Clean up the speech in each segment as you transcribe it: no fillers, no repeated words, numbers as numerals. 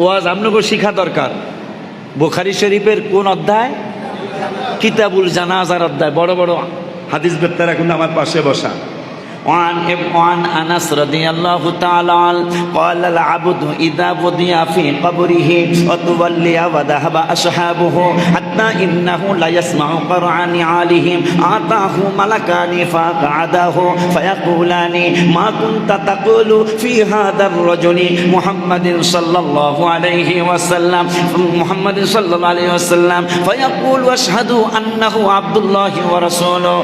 ওয়াজ আপনাকে শিখা দরকার। বুখারী শরীফের কোন অধ্যায়? কিতাবুল জানাজার অধ্যায়। বড় বড় হাদিস বেত্তারা কিন্তু আমার পাশে বসা। وعن أنس رضي الله تعالى عنه قال العبد إذا وضع في قبره وتولي وذهب أصحابه حتى إنه لا يسمع قرع نعالهم أعطاه ملكان فقعده فيقولان ما كنت تقول في هذا الرجل محمد صلى الله عليه وسلم محمد صلى الله عليه وسلم فيقول أشهد أنه عبد الله ورسوله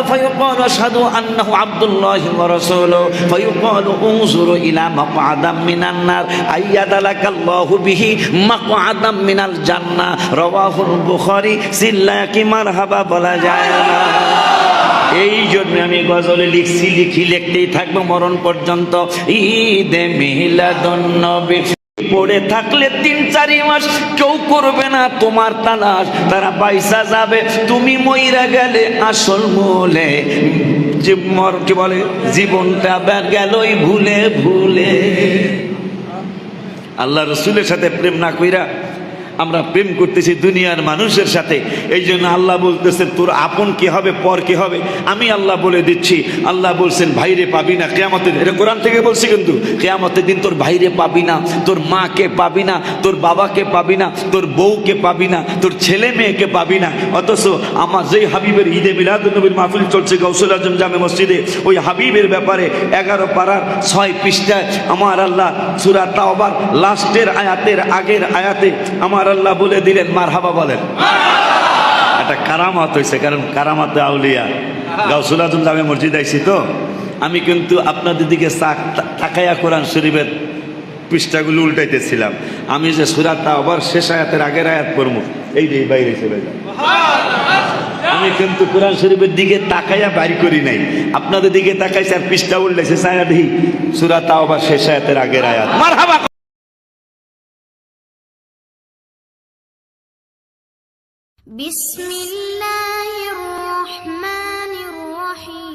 فيقال أشهد أنه عبد الله ورسوله فيقال انظر إلى مقعدا من النار أيد لك الله به مقعدا من الجنة رواه البخاري সিল্লা কি মারহাবা বলা যায় না। এই জন্য আমি গজলে লিখছি, লিখতেই থাকবো মরণ পর্যন্ত। ঈদে মিলাদুন নবী পড়ে থাকলে ৩-৪ মাস কেউ করবে না তোমার তালাশ, তারা পয়সা যাবে তুমি মইরা গেলে আসল মূলে। কি বলে, জীবনটা গেলই ভুলে ভুলে। আল্লাহ রসুলের সাথে প্রেম না কইরা আমরা প্রেম করতেছি দুনিয়ার মানুষের সাথে। এই জন্য আল্লাহ বলতেছেন তোর আপন কি হবে পর কি হবে আমি আল্লাহ বলে দিচ্ছি। আল্লাহ বলছেন ভাইরে পাবি না কিয়ামতের, এটা কোরআন থেকে বলছি কিন্তু, কিয়ামতের দিন তোর ভাইরে পাবি না, তোর মাকে পাবি না, তোর বাবাকে পাবি না, তোর বউকে পাবি না, তোর ছেলে মেয়েকে পাবি না। অথচ আমার যেই হাবিবের ঈদে মিলাদুন নবীর মাহফিল চলছে গাউসুল আজম জামে মসজিদে, ওই হাবিবের ব্যাপারে 11 পারার 6 পৃষ্ঠায় আমার আল্লাহ সূরা তাওবার লাস্টের আয়াতের আগের আয়াতে আমার আল্লাহ বলে দিলেন মারহাবা বলেন। একটা কারামাত হয়েছে, কারণ কারামাতে আউলিয়া। গাউসুল আজম জামে মসজিদ আইছি তো আমি কিন্তু আপনাদের দিকে তাকায়া কোরআন শরীফের পৃষ্ঠাগুলো উল্টাইতেছিলাম। আমি যে সূরা তাওবার শেষ আয়াতের আগের আয়াত পড়বো এই যে বাইরে চলে যায়, আমি কিন্তু কোরআন শরীফের দিকে তাকাইয়া বাইর করি নাই, আপনাদের দিকে তাকাইছে আর পৃষ্ঠা উল্টাইছে ছায়া দেখি সূরা তাওবার শেষ আয়াতের আগের আয়াত। মারহাবা। বিসমিল্লাহির রহমানির রহিম।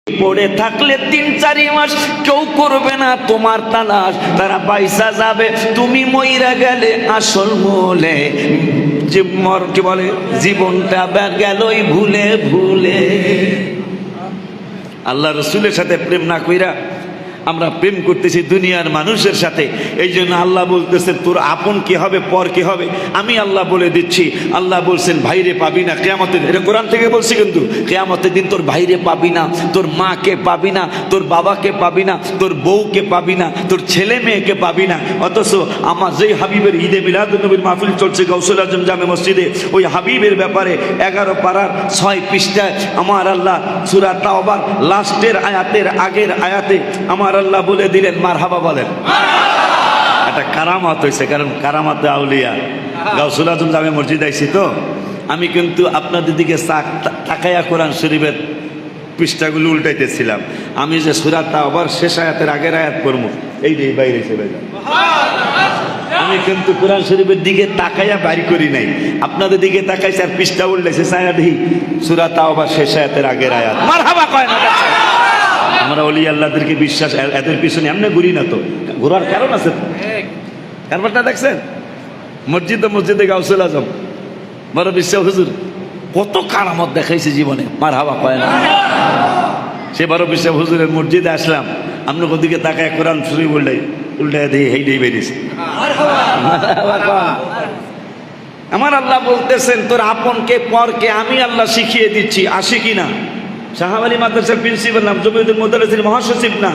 পড়ে থাকলে ৩-৪ মাস কেউ করবে না তোমার তালাশ, তারা পয়সা যাবে তুমি মইরা গেলে আসল মূলে। কি বলে, জীবনটা গেলই ভুলে ভুলে। আল্লাহ রসুলের সাথে প্রেম না কইরা আমরা প্রেম করতেছি দুনিয়ার মানুষের সাথে। এই জন্য আল্লাহ বলতেছেন তোর আপন কি হবে পর কি হবে আমি আল্লাহ বলে দিচ্ছি। আল্লাহ বলছেন ভাইরে পাবি না কিয়ামতের, এটা কোরআন থেকে বলছি কিন্তু, কিয়ামতের দিন তোর ভাইরে পাবি না, তোর মাকে পাবি না, তোর বাবাকে পাবি না, তোর বউকে পাবি না, তোর ছেলে মেয়েকে পাবি না। অথচ আমার যেই হাবিবের ঈদে মিলাদুন নবীর মাহফিল চলছে গাউসুল আজম জামে মসজিদে, ওই হাবিবের ব্যাপারে 11 পারার 6 পৃষ্ঠায় আমার আল্লাহ সূরা তাওবার লাস্টের আয়াতের আগের আয়াতে আমার আল্লাহ বলে দিলেন মারহাবা বলেন। একটা কারামাত হয়েছে, কারণ কারামাতে আউলিয়া। গাউসুল আজম জামে মসজিদ আইছি তো আমি কিন্তু আপনাদের দিকে তাকায়া কোরআন শরীফের পৃষ্ঠাগুলো উল্টাইতেছিলাম। আমি যে সূরা তাওবার শেষ আয়াতের আগের আয়াত পড়বো এই যে বাইরে চলে যায়, আমি কিন্তু কোরআন শরীফের দিকে তাকাইয়া বাইর করি নাই, আপনাদের দিকে তাকাইছে আর পৃষ্ঠা উল্টাইছে ছায়া দেখি সূরা তাওবার শেষ আয়াতের আগের আয়াত। মারহাবা কয় না। আমরা ওলি আল্লাহদেরকে বিশ্বাস, এদের পিছনে এমনি ঘুরি না তো, ঘোরার কারণ আছে। কারবারটা দেখছেন মসজিদে গাউসুল আজম বড় বিশ্বাস হুজুর কত কারামত দেখাইছে জীবনে। মারহাবা কয় না। সে বড় বিশ্বাস হুজুরের মসজিদে আসলাম, আপনার ওদিকে তাকায় কোরআন শরীফ উল্টায় দিয়ে হেইডেই বেরিয়েছে। আমার আল্লাহ বলতেছেন তোর আপনকে পরকে আমি আল্লাহ শিখিয়ে দিচ্ছি। আসি কিনা শাহ আলী মাদ্রাসার প্রিন্সিপাল নাম, জমিয়তুল মুদারিসিন মহাসচিব না,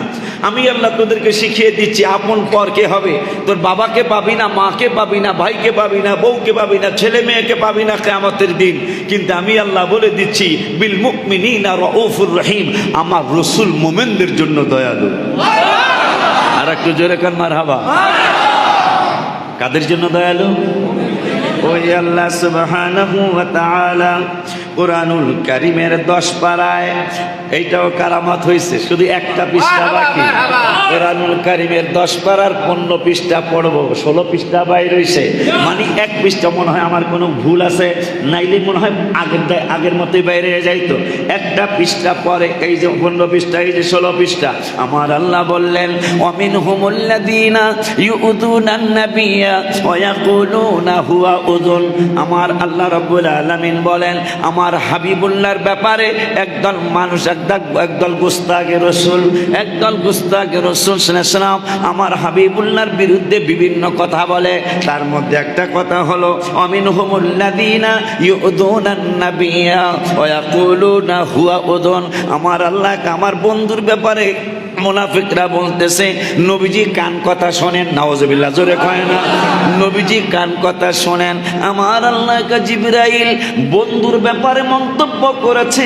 আমি আল্লাহ তোদেরকে শিখিয়ে দিচ্ছি আপন পর কে হবে। তোর বাবাকে পাবি না, মাকে পাবি না, ভাইকে পাবি না, বউকে পাবি না, ছেলে মেয়েকে পাবি না কিয়ামতের দিন। কিন্তু আমি আল্লাহ বলে দিচ্ছি বিল মুমিনিনা রাউফুর রহিম, আমার রাসূল মুমিনদের জন্য দয়ালু। আর একটু জোরে কান মারহাবা। কাদের জন্য দয়ালু? ওই আল্লাহ সুবহানাহু ওয়া তাআলা কোরআনুল কারিমের 10 পারায়, এইটাও কারামত হয়েছে, শুধু একটা পৃষ্ঠা বাকি। কোরআনুল কারিমের 10 পারার 15 পৃষ্ঠা পড়বো, 16 পৃষ্ঠা বাইরে হয়েছে, মানে এক পৃষ্ঠা মনে হয় আমার কোনো ভুল আছে, নাইলে মনে হয় আগের মতোই বাইরে যাইতো। একটা পৃষ্ঠা পরে এই যে 15 পৃষ্ঠা, এই যে 16 পৃষ্ঠা, আমার আল্লাহ বললেন ওয়ামিনহুমুল্লাযীনা ইউযুনান নাবিয়্যা ওয়া ইয়াকুলুনা হুয়া উযুন। আমার আল্লাহ রাব্বুল আলামিন বলেন আমার হাবিবুল্লাহর ব্যাপারে একদল মানুষ, একদল গুস্তাখে রাসূল, একদল গুস্তাখে রাসূল সাল্লাল্লাহু আলাইহি ওয়াসাল্লাম আমার হাবিবুল্লাহর বিরুদ্ধে বিভিন্ন কথা বলে। তার মধ্যে একটা কথা হলো ওয়ামিনহুমুল্লাযীনা ইউযুনান নাবিয়্যা ওয়া ইয়াকুলুনা হুয়া উযুন। আমার আল্লাহ আমার বন্ধুর ব্যাপারে মুনাফিকরা বলতেছে নবীজি কান কথা শোনেন, নাউজুবিল্লাহ, জোরে কয় না, নবীজি কান কথা শোনেন। আমার আল্লাহ জিবরাইল বন্ধুর ব্যাপারে মন্তব্য করেছে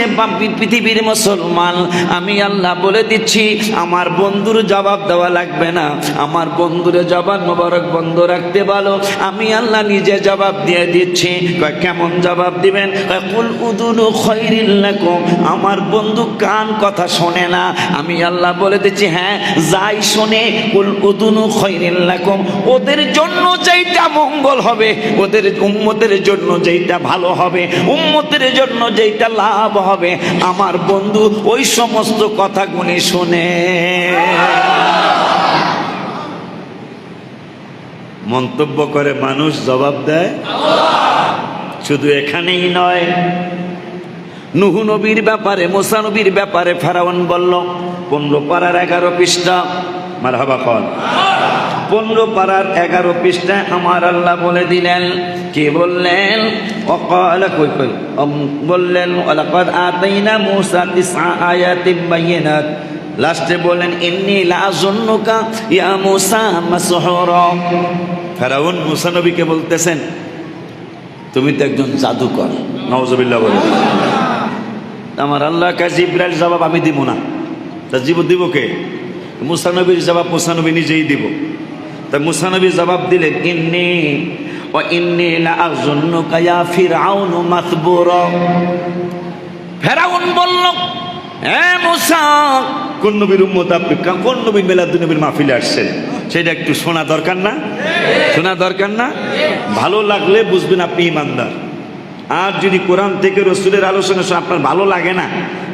পৃথিবীর মুসলমান, আমি আল্লাহ বলে দিচ্ছি আমার বন্ধুর জবাব দেওয়া লাগবে না, আমার বন্ধুরে জবাব মোবারক বন্ধ রাখতে বলো, আমি আল্লাহ নিজে জবাব দিয়ে দিচ্ছি। কয় কেমন জবাব দিবেন? কয় কুল উযুনু খায়রিল লাকুম। আমার বন্ধু কান কথা শোনে না, আমি আল্লাহ বলে দিচ্ছি হ্যাঁ যাই শোনে, কুল উযুনু খায়রিল লাকুম, ওদের জন্য যেইটা মঙ্গল হবে, ওদের উম্মতের জন্য যেইটা ভালো হবে, উম্মতের জন্য যেইটা লাভ হবে, আমার বন্ধু ওই সমস্ত কথাগুলি শুনে। মন্তব্য করে মানুষ, জবাব দেয় শুধু এখানেই নয়, নূহ নবীর ব্যাপারে, মুসা নবীর ব্যাপারে ফেরাউন বলল 15 পারার 11 পৃষ্ঠা, মারহাবা কর, 15 পারার 11 পৃষ্ঠায় আমার আল্লাহ বলে দিলেন, কি বললেন? ওয়াকালা বললেন ওয়ালাকাদ আতাইনা মূসা 9 আয়াতিন বাইয়িনাত, লাস্টে বলেন ইন্নী লাযুন্নুকা ইয়া মূসা মাসহুরা। ফেরাউন মুসা নবীকে বলতেছেন তুমি তো একজন জাদুকর, নাউজুবিল্লাহ বলে। আমার আল্লাহ কা জিবরাইল জবাব আমি দিব না, তা দিব কে? মুসা নবীর জবাব মুসা নবী নিজেই দিব। তা মুসা নবী জবাব দিলেন ইন্নী লাযুন্নুকা ইয়া ফিরআউন মাসবুরা। ফেরাউন বলল হ্যাঁ মুসা, কোন নবীর উম্মত আপনি, কোন নবীর মিলাদুন নবীর মাহফিলে আসছেন সেটা একটু শোনা দরকার না? শোনা দরকার না? ভালো লাগলে বুঝবেন আপনি ইমানদার, আর যদি কোরআন থেকে রসুলের আলোচনা আপনার ভালো লাগে না,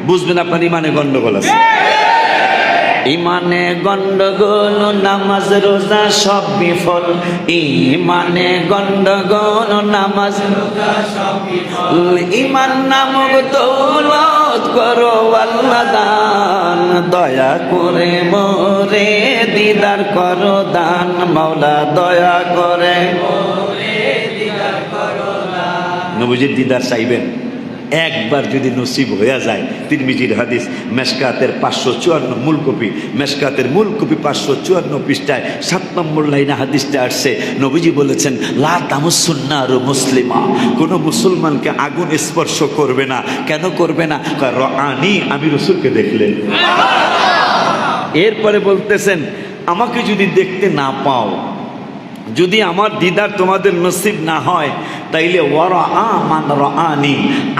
বুঝবেন আপনার ইমানে গন্ডগোল আছে। ইমানে গন্ডগোল, নামাজ রোজা সব বিফল, ইমানে গন্ডগোল, নামাজ রোজা সব বিফল, ইমান নামক দৌলত করো আল্লাহ দান, দয়া করে মোরে দিদার করো দান, মাওলা দয়া করে মোরে দিদার করো দান। নবীজির দিদার চাইবেন, একবার যদি নসিব হয়ে যায়, তিরমিজির হাদিস, মেশকাতের 554 মূল কপি, মেশকাতের মূল কপি 554 পৃষ্ঠায় 7 নম্বর লাইনে হাদিসটা আসছে। নবীজি বলেছেন লা তামাসসুন নারু মুসলিমা, কোনো মুসলমানকে আগুন স্পর্শ করবে না। কেন করবে না? রাআনি, আমি রাসূলকে দেখলেন। এরপরে বলতেছেন আমাকে যদি দেখতে না পাও, যদি আমার দিদার তোমাদের নসিব না হয়, তাইলে ওয়ারাআ মান রাআনি,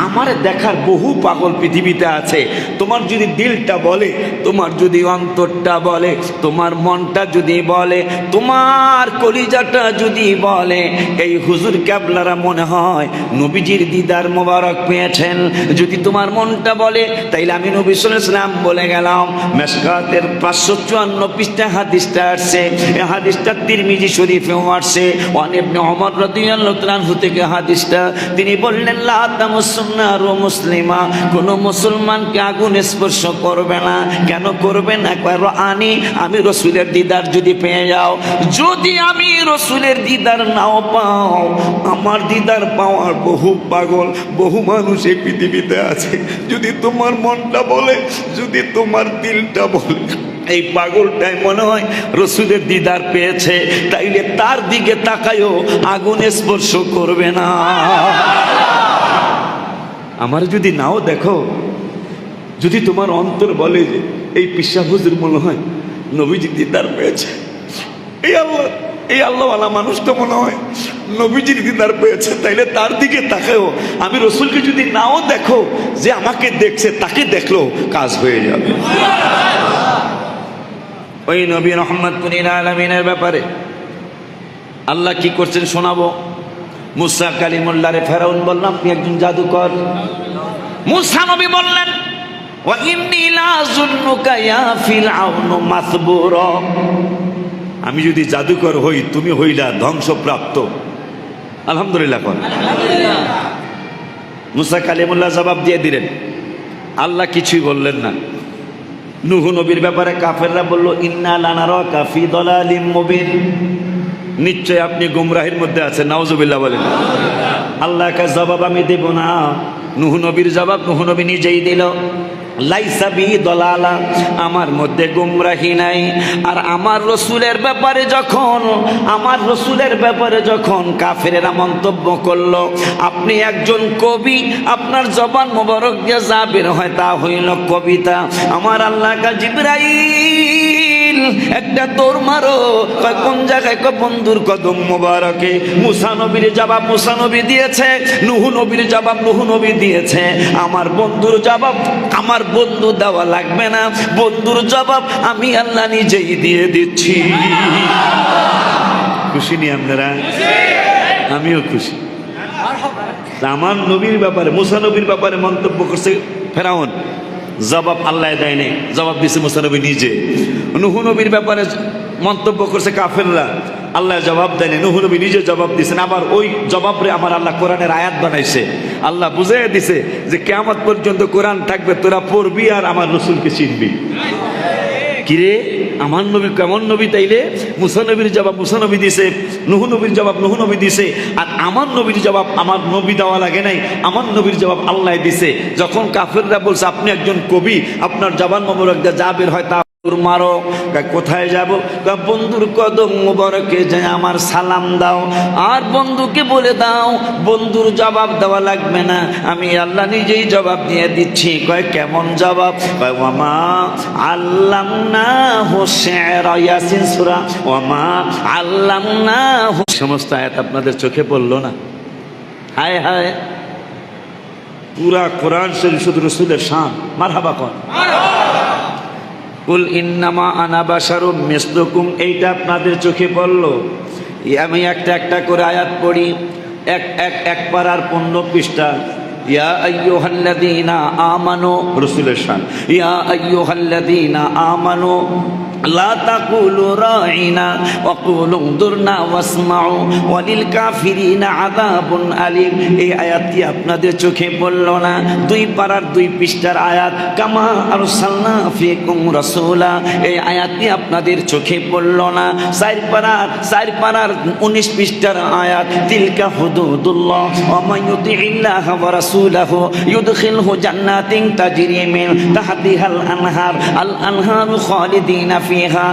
আমার দেখার বহু পাগল পৃথিবীতে আছে। তোমার যদি দিলটা বলে, তোমার যদি অন্তরটা বলে, তোমার মনটা যদি বলে, তোমার কলিজাটা যদি বলে এই হুজুর কেবলারা মনে হয় নবীজির দিদার মোবারক পেয়েছেন, যদি তোমার মনটা বলে, তাইলে আমি নবী সাল্লাল্লাহু আলাইহি ওয়াসাল্লাম বলে গেলাম। মেশকাতের 554 পৃষ্ঠা হাদিসটা আসছে, এই হাদিসটা তিরমিজি শরীফে আসছে। ওয়ান ইবনে ওমর রাদিয়াল্লাহু তাআলা আনহু থেকে হাদিসটা, তিনি বললেন লা তামাসসুন নারু মুসলিমা, কোন মুসলমানকে আগুন স্পর্শ করবে না। কেন করবে না? রাআনি, আমি রাসূলের দিদার যদি পেয়ে যাও, যদি আমি রাসূলের দিদার নাও পাও, আমার দিদার পাওয়ার বহু পাগল, বহু মানুষ এই পৃথিবীতে আছে। যদি তোমার মনটা বলে, যদি তোমার দিলটা বলে এই পাগলটাই মনে হয় রসুলের দিদার পেয়েছে, তাইলে তার দিকে তাকায়ও, আগুন স্পর্শ করবে না। আমার যদি নাও দেখো, যদি তোমার অন্তর বলে যে এই পিসা হুজুর মনে হয় নবীজি দিদার পেয়েছে, এই আল্লাহওয়ালা মানুষটা মনে হয় নবীজির দিদার পেয়েছে, তাইলে তার দিকে তাকাও। আমি রসুলকে যদি নাও দেখো, যে আমাকে দেখছে তাকে দেখলো, কাজ হয়ে যাবে। ওই নবী রহমাতুল লিল আলামিনের ব্যাপারে আল্লাহ কি করছেন শোনাবো। মুসা কালিমুল্লাহরে ফেরাউন বলল, আপনি একজন জাদুকর। মুসা নবী বললেন, ওয়া ইন্নী লাযুন্নুকা ইয়া ফিরআউনু মাসবুরা, আমি যদি জাদুকর হই তুমি হইলা ধ্বংসপ্রাপ্ত। আলহামদুলিল্লাহ কর। মুসা কালিমুল্লাহ জবাব দিয়ে দিলেন, আল্লাহ কিছুই বললেন না। নূহ নবীর ব্যাপারে কাফেররা বলল, ইন্না লানারাকা ফি দালালিম মুবিন, নিশ্চয় আপনি গুমরাহির মধ্যে আছেন। নাউজুবিল্লাহ বলেন। আল্লাহকে জবাব আমি দেব না। নূহ নবীর জবাব নূহ নবী নিজেই দিল, লাইসা বি দলালা, আমার মধ্যে গুমরাহি নাই। আর আমার রসুলের ব্যাপারে যখন কাফেরেরা মন্তব্য করলো, আপনি একজন কবি, আপনার জবান মোবারক দিয়ে যা বের হয় তা হইল কবিতা। আমার আল্লাহ কা জিবরাইল একটা দৌড় মারো, কোন জায়গায়? বন্ধুর কদম মোবারকে। মুসা নবীর জবাব মুসা নবী দিয়েছে, নূহ নবীর জবাব নূহ নবী দিয়েছে। আমার বন্ধুর জবাব আমার বন্ধু দেওয়া লাগবে না, বন্ধুর জবাব আমি আল্লাহ নিজেই দিয়ে দিচ্ছি। খুশি নি আপনারা? আমিও খুশি। আমার নবীর ব্যাপারে, মুসা নবীর ব্যাপারে মন্তব্য করছে ফেরাউন, জবাব আল্লাহ দেয় নাই, জবাব দিচ্ছে মুসা নবী নিজে। নূহ নবীর ব্যাপারে মন্তব্য করছে কাফেররা, আল্লাহ জবাব দেয়নি, নূহ নবী নিজে জবাব দিয়েছেন। আবার ওই জবাবরে আমার আল্লাহ কোরআনের আয়াত বানাইছে। আল্লাহ বুঝিয়ে দিছে যে কিয়ামত পর্যন্ত কোরআন থাকবে, তোরা পড়বি আর আমার রসুলকে চিনবি। কিরে, আমার নবী কেমন নবী? তাইলে মুসা নবীর জবাব মুসা নবী দিছে, নূহ নবীর জবাব নূহ নবী দিছে, আর আমার নবীর জবাব আমার নবী দেওয়া লাগে নাই, আমার নবীর জবাব আল্লাহ দিছে। যখন কাফেররা বলছে আপনি একজন কবি, আপনার জবান মোবারক দিয়ে যা বের হয় তা মারো, কোথায় যাব? বন্ধুর কদম মোবারকে যায় আমার সালাম দাও, আর বন্ধুকে বলে দাও বন্ধুর জবাব দেওয়া লাগবে না, আমি আল্লাহ নিজেই জবাব দিয়ে দিচ্ছি। কয় কেমন জবাব? কয় ওয়ামা আল্লামনাহু শি'রা, ইয়াসিন সূরা, ওয়ামা আল্লামনাহু। সমস্ত আয়াত আপনাদের চোখে পড়লো না? হায় হায়, পুরা কোরআন শরীফ শুধু রাসূলের শান। মারহাবা কর। কুল ইন্নামা আনা বাশারুম মিসলুকুম, এইটা আপনাদের চোখে পড়লো? আমি একটা একটা করে আয়াত পড়ি, এক পারার 15 পৃষ্ঠা। ইয়া আইয়ুহাল্লাযীনা আমানু, রাসূলের শান, ইয়া আইয়ুহাল্লাযীনা আমানু লা তাকুলু রাইনা ওয়া কুলু দুরনা ওয়াসমাউ ওয়ালিল কাফিরিনা আযাবুন আলীম। এই আয়াতটি আপনাদের চোখে পড়লো না? 2 পারার 2 পৃষ্ঠার আয়াত, কামা আরসালনা ফিকুম রাসূলা, এই আয়াতটি আপনাদের চোখে পড়লো না? 4 পারার 19 পৃষ্ঠার আয়াত, তিলকা হুদুদুল্লাহ ওয়া মান ইউতিইল্লাহা ওয়া রাসূলাহু ইউদখিলহু জান্নাতিন তাজরি মিন তাহতিহাল আনহার, আল আনহারু খালিদিনা ফিহা।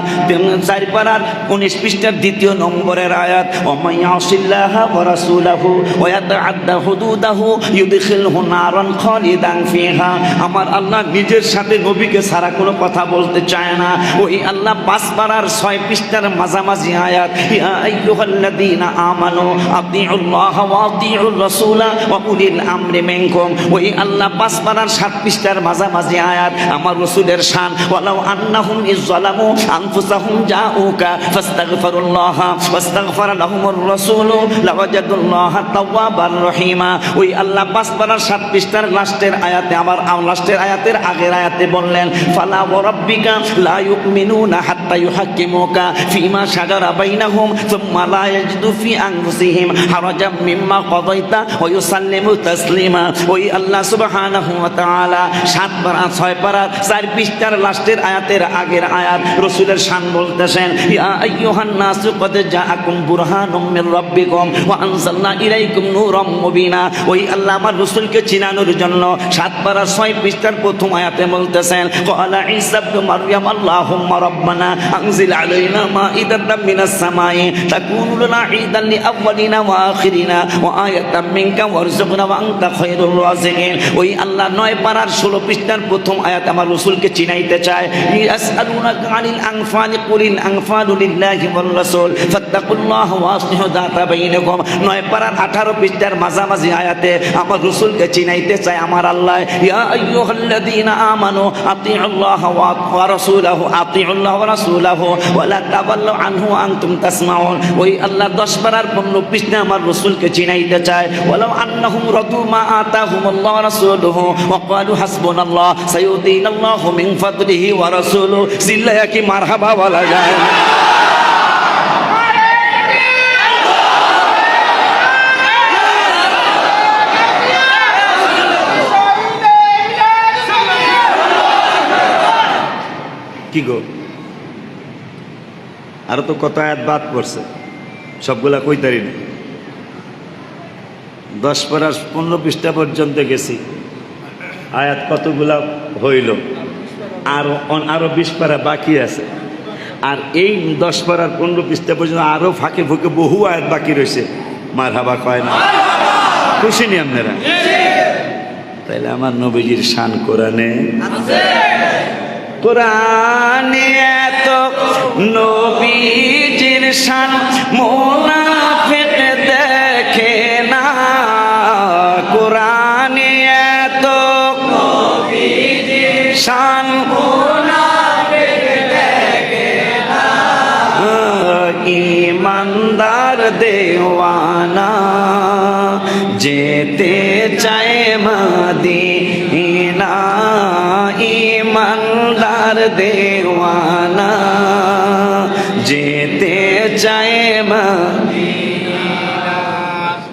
4 পারার 19 পৃষ্ঠার 2 নম্বরের আয়াত, ওয়া মান ইয়াসিল্লাহা ওয়া রাসূলাহু ওয়া ইয়াতাআদ্দা হুদুদাহু ইউদখিলহু নারান খালিদান ফিহা। আমার আল্লাহ নিজের সাথে নবীকে ছাড়া কোনো কথা বলতে চায় না। ওই আল্লাহ 5 পারার 6 পৃষ্ঠার মাঝামাঝি আয়াত, ইয়া আইয়ুহাল্লাযীনা আমানু আতিউল্লাহ ওয়া আতিউর রাসূলা ওয়া উলিল আমরি মিনকুম। ওই আল্লাহ 5 পারার 7 পৃষ্ঠার মাঝামাঝি আয়াত, আমার রাসূলের শান, ওয়ালাউ আন্নাহুম ইযলামু আনফুসাহুম জাউকা ফাস্তাগফিরুল্লাহা ওয়াস্তাগফারা লাহুমুর রাসূলু লাওয়াজাদুল্লাহা তাওয়াবার রহিমা। ওই আল্লাহ 5 পারার 7 পৃষ্ঠার লাস্টের আয়াতে, আমার লাস্টের আয়াতের আগের আয়াতে বললেন, ফালা ওয়া রাব্বিকা লা ইউমিনুনা হাত্তা ইউহাক্কিমুকা ফিমা শাজারা বাইনাহুম সুম্মা লা ইয়াজিদু ফি আনফুসিহিম হারাজাম মিম্মা কাদাইতা ওয়া ইউসাল্লিমু তাসলিমা। ওই আল্লাহ সুবহানাহু ওয়া তাআলা 7 পারা 6 পারা 4 পৃষ্ঠার লাস্টের আয়াতের আগের আয়াত রাসূলের শান বলতেছেন, ইয়া আইয়ুহান নাসু ক্বাদ জাআকুম বুরহানুম মির রাব্বিকুম ওয়া আনজালনা ইলাইকুম নূরাম মুবিনা। ওই আল্লাহ আমার রাসূলকে চিনানোর জন্য 7 পারা 6 পৃষ্ঠার প্রথম আয়াতে বলতেছেন, ক্বালা ঈসা ইবনে মারইয়াম আল্লাহুম্মা রাব্বানা আনজিল আলাইনা মাইদাতাম মিনাস সামাই তাকুনু লানা ঈদান লিআউয়ালিনা ওয়া আখিরিনা ওয়া আয়াতাম মিনকা ওয়ারযুকনা ওয়া আনতা খায়রুর রাযিকিন। ওই আল্লাহ 9 পারার 16 পৃষ্ঠার প্রথম আয়াত আমার রাসূলকে চিনাইতে চায়, ইয়াসআলুনাকা আনিল আনফালি কুলিল আনফালু লিল্লাহি ওয়ার রাসূল ফাত্তাকুল্লাহ ওয়া আসলিহু যাতা বাইনাকুম। 9 পারার 18 পৃষ্ঠার মাঝামাঝি আয়াতে আমার রাসূলকে চিনাইতে চায় আমার আল্লাহ, ইয়া আইয়ুহাল্লাযীনা আমানু আতিউল্লাহ ওয়া রাসূলাহু আতিউল্লাহ ওয়া রাসূলাহু ওয়া লা তাওয়াল্লু আনহু ওয়া আনতুম তাসমাউন। ওই আল্লাহ 10 পারার 15 পৃষ্ঠা আমার রাসূলকে চিনাইতে চায়, ওয়ালাউ আন্নাহুম রাদু মা আতাহুমুল্লাহু ওয়া রাসূলুহু ওয়া ক্বালু হাসবুনাল্লাহ সায়ুতিনাল্লাহু মিন ফাদলিহি ওয়া রাসূলুহু। সিল্লায়া কি মারহাবা বলা যায়? কি গো, আরো তো কত আয়াত বাদ পড়ছে, সবগুলা কইতারি না। 10 পারার 15 পৃষ্ঠা পর্যন্ত গেছি, আয়াত কতগুলা হইল, আরো 20 পারা বাকি আছে। আর এই 10 পারার 15 পৃষ্ঠা পর্যন্ত আরো ফাঁকে ফুঁকে বহু আয়াত বাকি রয়েছে। মারহাবা কয় না? খুশি নি আপনারা? তাইলে আমার নবীজির শান কোরআনে আছে। কোরআনে এত নবীজির শান মুনাফিক দেখে না। কোরআনে এত নবীজির শান মুনাফিক দেখে না। ঈমানদার দেওয়ানা যেতে চায় মদিনা, ঈমানদার দেওয়ানা যেতে চায় মদিনা।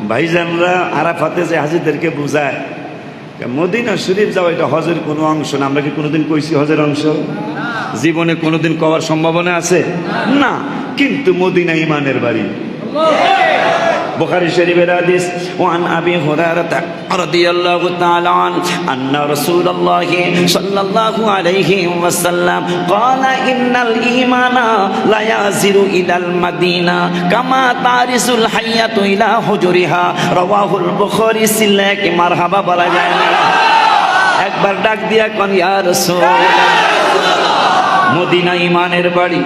ভাইজানরা আরাফাতে যে হাজিদেরকে বুঝায় মদিনা শরীফ যাওয়া এটা হজের কোনো অংশ না। আমরা কি কোনোদিন কইছি হজের অংশ? জীবনে কোনোদিন কওয়ার সম্ভাবনা আছে না, কিন্তু মদিনা ঈমানের বাড়ি। বুখারী শরীফের হাদিস, ওয়ান আবি হুরায়রা রাদিয়াল্লাহু তাআলা আন্না রাসূলুল্লাহ সাল্লাল্লাহু আলাইহি ওয়াসাল্লাম ক্বালা ইন্নাল ঈমানা লা ইয়াজিরু ইলাল মাদিনা কামা তারিসুল হাইয়াতু ইলা হুজুরিহা। রাওয়াহুল বুখারী। সিল্লাকে মারহাবা বলা যায় না? একবার ডাক দিয়া কোন ইয়া রাসূলুল্লাহ। মদিনা ঈমানের বাড়ি।